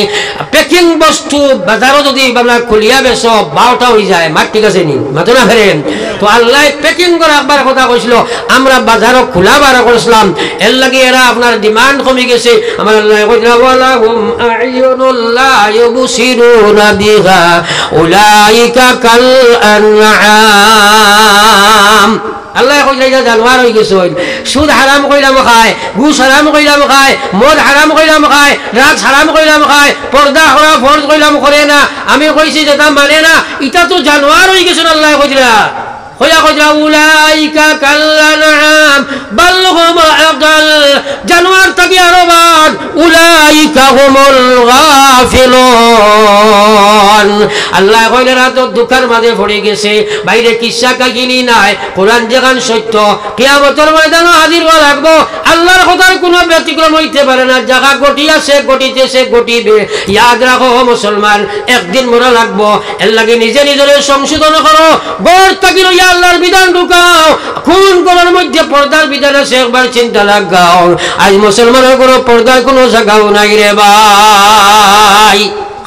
প্যাকিং বস্তু বাজারও যদি আপনার খুলিয়া বেশ 12টা হয়ে যায় মাঠ ঠিক আছে নি মাতো না ফেরেন তো আল্লাহ প্যাকিং করে একবার কথা কইছিল আমরা বাজারও খোলা বার করছিলাম এর লাগে এরা আপনার ডিমান্ড কমে গেছে আমার আল্লাহ কইলা ওয়ালাহুম আ'য়ুনুল্লাহ ইউবসিরুনা বিহা উলাইকা কাল আনআম আল্লাহ কইলা জানোয়ার হয়ে গেছে সুদ হারাম কইলাম খায় ঘুষ হারাম কইলাম খায় মদ হারাম কইলাম খায় ড্রাগস হারাম কইলাম খায় পর্দা করা ফরজ কইলাম করে না আমি কইছি যেটা মানে না এটা তো জানোয়ার হয়ে গেছে আল্লাহ কইলা কইলা কইলা উলাইকা কাল আনআম বাল হুম আদাল জানোয়ার থেকে আরো বাদ উলাইকা হুমুল গাফিলুন আল্লাহ কইলা রাত দুঃখের মাঝে পড়ে গেছে বাইরে কিসসা কাহিনী নাই কোরআন যেখান সত্য কিয়ামতের ময়দানে হাজির হওয়া লাগবো আল্লাহর কথার কোনো ব্যতিক্রম হইতে পারে না জায়গা গটি আছে গটিতেছে গটিবে ইয়াদ রাখো মুসলমান একদিন মরা লাগবো এর লাগে নিজে নিজের সংশোধন করো গড় থাকি লইয়া আল্লাহর বিধান ঢুকাও কোন কোনের মধ্যে পর্দার বিধান আছে একবার চিন্তা লাগাও আজ মুসলমানের কোনো পর্দার কোনো জায়গাও নাই রে ভাই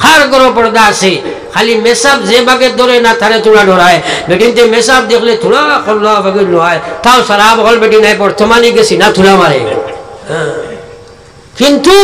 হার কোনো পর্দা আছে খালি মেসাব যে বাগে ধরে না তারে তোরা ধরায় বেটিনতে মেসাব দেখলে তোরা করলো বাগে নয় তাও সারা বল বেটি নাই বর্তমানে গেছি না তোরা মারে কিন্তু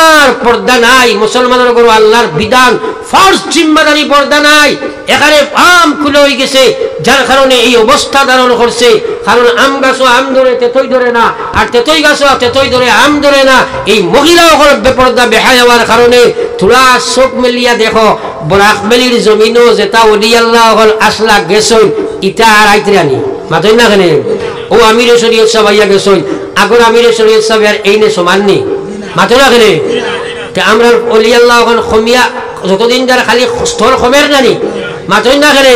আর পর্দা নাই মুসলমানের উপর আল্লাহর বিধান ফরজ জিম্মাদারি পর্দা নাই এখানে আম খুলে হয়ে গেছে যার কারণে এই অবস্থা ধারণ করছে কারণ আম গাছও আম ধরে তেতই ধরে না আর তেতই গাছও তেতই ধরে আম ধরে না এই মহিলা হল বেপর্দা বেহায়া হওয়ার কারণে তোরা চোখ মেলিয়া দেখো বরাকবেলির জমিনও যেটা ওলিয়াল্লাহ হল আসলা গেছই ইটা আর আইতে আনি মাতই না কেন ও আমিরে শরীয়ত সাহেব আইয়া গেছই আগর আমিরে শরীয়ত সাহেব আর এই নে সমান নেই মাতো না কেন আমরা ওলিয়াল্লাহ হল খমিয়া যতদিন যারা খালি স্থল খমের নানি মাতই না কেন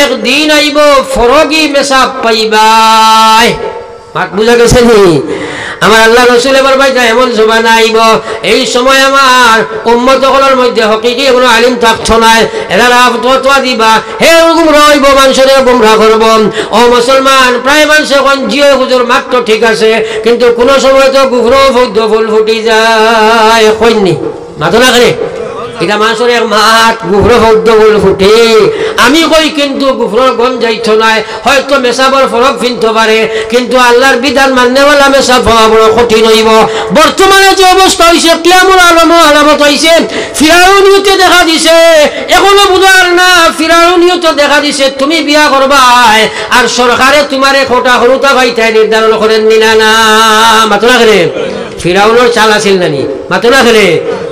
একদিন আইব ফরগি মেসাব পাইবাই মাত বুঝা গেছে নি আমার আল্লাহ রসুল এবার ভাইটা এমন জমানা আইব এই সময় আমার উম্মত সকলের মধ্যে হকিকি কোনো আলিম থাকতো নাই এরা ফতোয়া দিবা হে গুমরা হইব মানুষের গুমরা করব ও মুসলমান প্রায় মানুষ এখন জিও হুজুর মাত্র ঠিক আছে কিন্তু কোনো সময় তো গুফরো ফুল ফুটি যায় কইনি মাথো না করে এটা মানুষের এক মাঠ গুফর ফুল ফুটে আমি কই কিন্তু গুফরর গন যাইতো নাই হয়তো মেসাবর ফরক ফিনতে পারে কিন্তু আল্লাহর বিধান মাননেওয়ালা মেসাব হওয়া বড় কঠিন হইব বর্তমানে যে অবস্থা হয়েছে কিয়ামুল আলামত হয়েছে ফিরাউনিয়তে দেখা দিছে এখনো বুঝার না ফিরাউনিয়তে দেখা দিছে তুমি বিয়া করবাই আর সরকারে তোমারে খোটা হলুতা ভাইটাই নির্ধারণ করেন নিনা না মাত্র না করে ফিরাউনের চাল আছিল নানি মাত্র না করে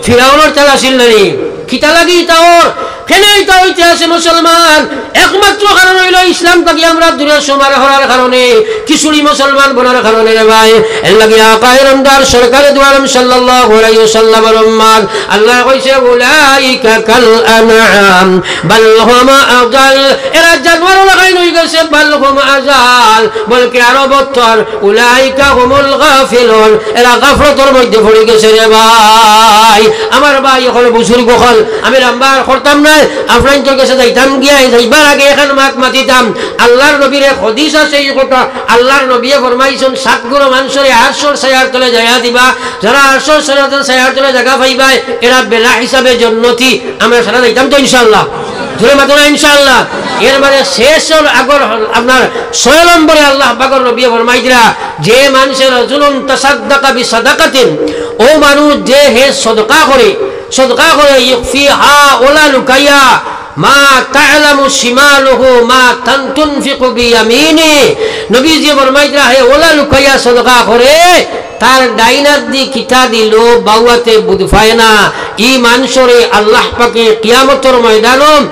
ফিরাউনের চাল আছিল নানি খিতা লাগি তাওর কেন এটা হইতে আছে মুসলমান? একমাত্র কারণ হইল ইসলাম থেকে আমরা দূরে সমার হওয়ার কারণে, খিচুড়ি মুসলমান বনার কারণে রে ভাই। এর লাগে আকায়ে নামদার সরকারে দু আলম সাল্লাল্লাহু আলাইহি ওয়াসাল্লামের উম্মত আল্লাহ কইছে উলাইকা কাল আনআম বাল হুম আযাল, এরা জানোয়ার লাগাই হই গেছে, বাল হুম আযাল বলকে আরো বত্তর, উলাইকা হুমুল গাফিলুন, এরা গাফলতের মধ্যে পড়ে গেছে রে ভাই। আমার ভাই এখন বুজুর্গ হল, আমি লম্বার করতাম না, আপনার তোর কাছে যাইতাম, গিয়া যাইবার আগে এখন মাতিতাম। আল্লাহর নবীর এক হাদিস আছে এই কথা, আল্লাহর নবী ফরমাইছেন 7 গুণ মানুষের আরশের ছায়ার তলে জায়গা দিবা, যারা আরশের ছায়ার তলে জায়গা পাইবা এরা বেলা হিসাবে জান্নাতি। আমরা সারা যাইতাম তো ইনশাআল্লাহ, জোরে মাতো না ইনশাআল্লাহ। এর মানে শেষ হল আগর আপনার 6 নম্বরে আল্লাহ পাকের নবী ফরমাই দিলা, যে মানুষের রাজুলুন তাসাদ্দাকা বিসাদাকাতিন, ও মানুষ যে হে সদকা করে, সদকা করে ইখফিহা ওলা লুকাইয়া, মা তা'লামু শিমালুহু মা তানফিকু বিয়ামিনি, নবীজি ফরমাইরা হে ওলা লুকাইয়া সদকা করে, তার ডাইনার দি কিতা দিল বাউয়াতে বুঝফায় না। ই মানুষরে আল্লাহ পাকে কিয়ামতের ময়দানম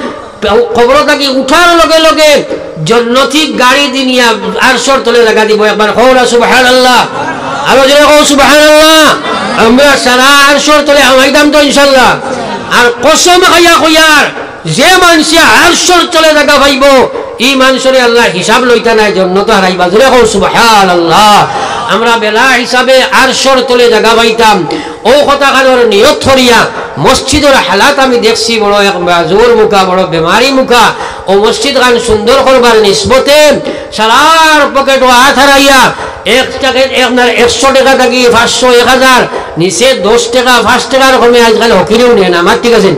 কবর থেকে উঠার লগে লগে জান্নাতি গাড়ি দিনিয়া আরশের তলে লাগা দিব। একবার কওলা সুবহানাল্লাহ, আরো জোরে কও সুবহানাল্লাহ। আমরা সারা আরশের তলে আমাইতাম তো ইনশাআল্লাহ। আর কসম খাইয়া কইয়ার, যে মানুষে আরশের তলে জায়গা পাইব এই মানুষরে আল্লাহ হিসাব লইতা নাই, জান্নাত হারাইবা। জোরে কও সুবহানাল্লাহ। আমরা বেলা হিসাবে আরশের তলে জায়গা পাইতাম, ও কথা কানোর নিয়ত করিয়া মসজিদের হালাত আমি দেখছি বড় এক বাজুর মুখা, বড় বেমারি মুখা। ও মসজিদ খান সুন্দর করবার নিসবতে সারার পকেটও হাত হারাইয়া 100 টাকা থাকি 500 1000 নিচে 10 টাকা 5 টাকার কমে আজকাল হকিরেও নেন। আমার ঠিক আছে।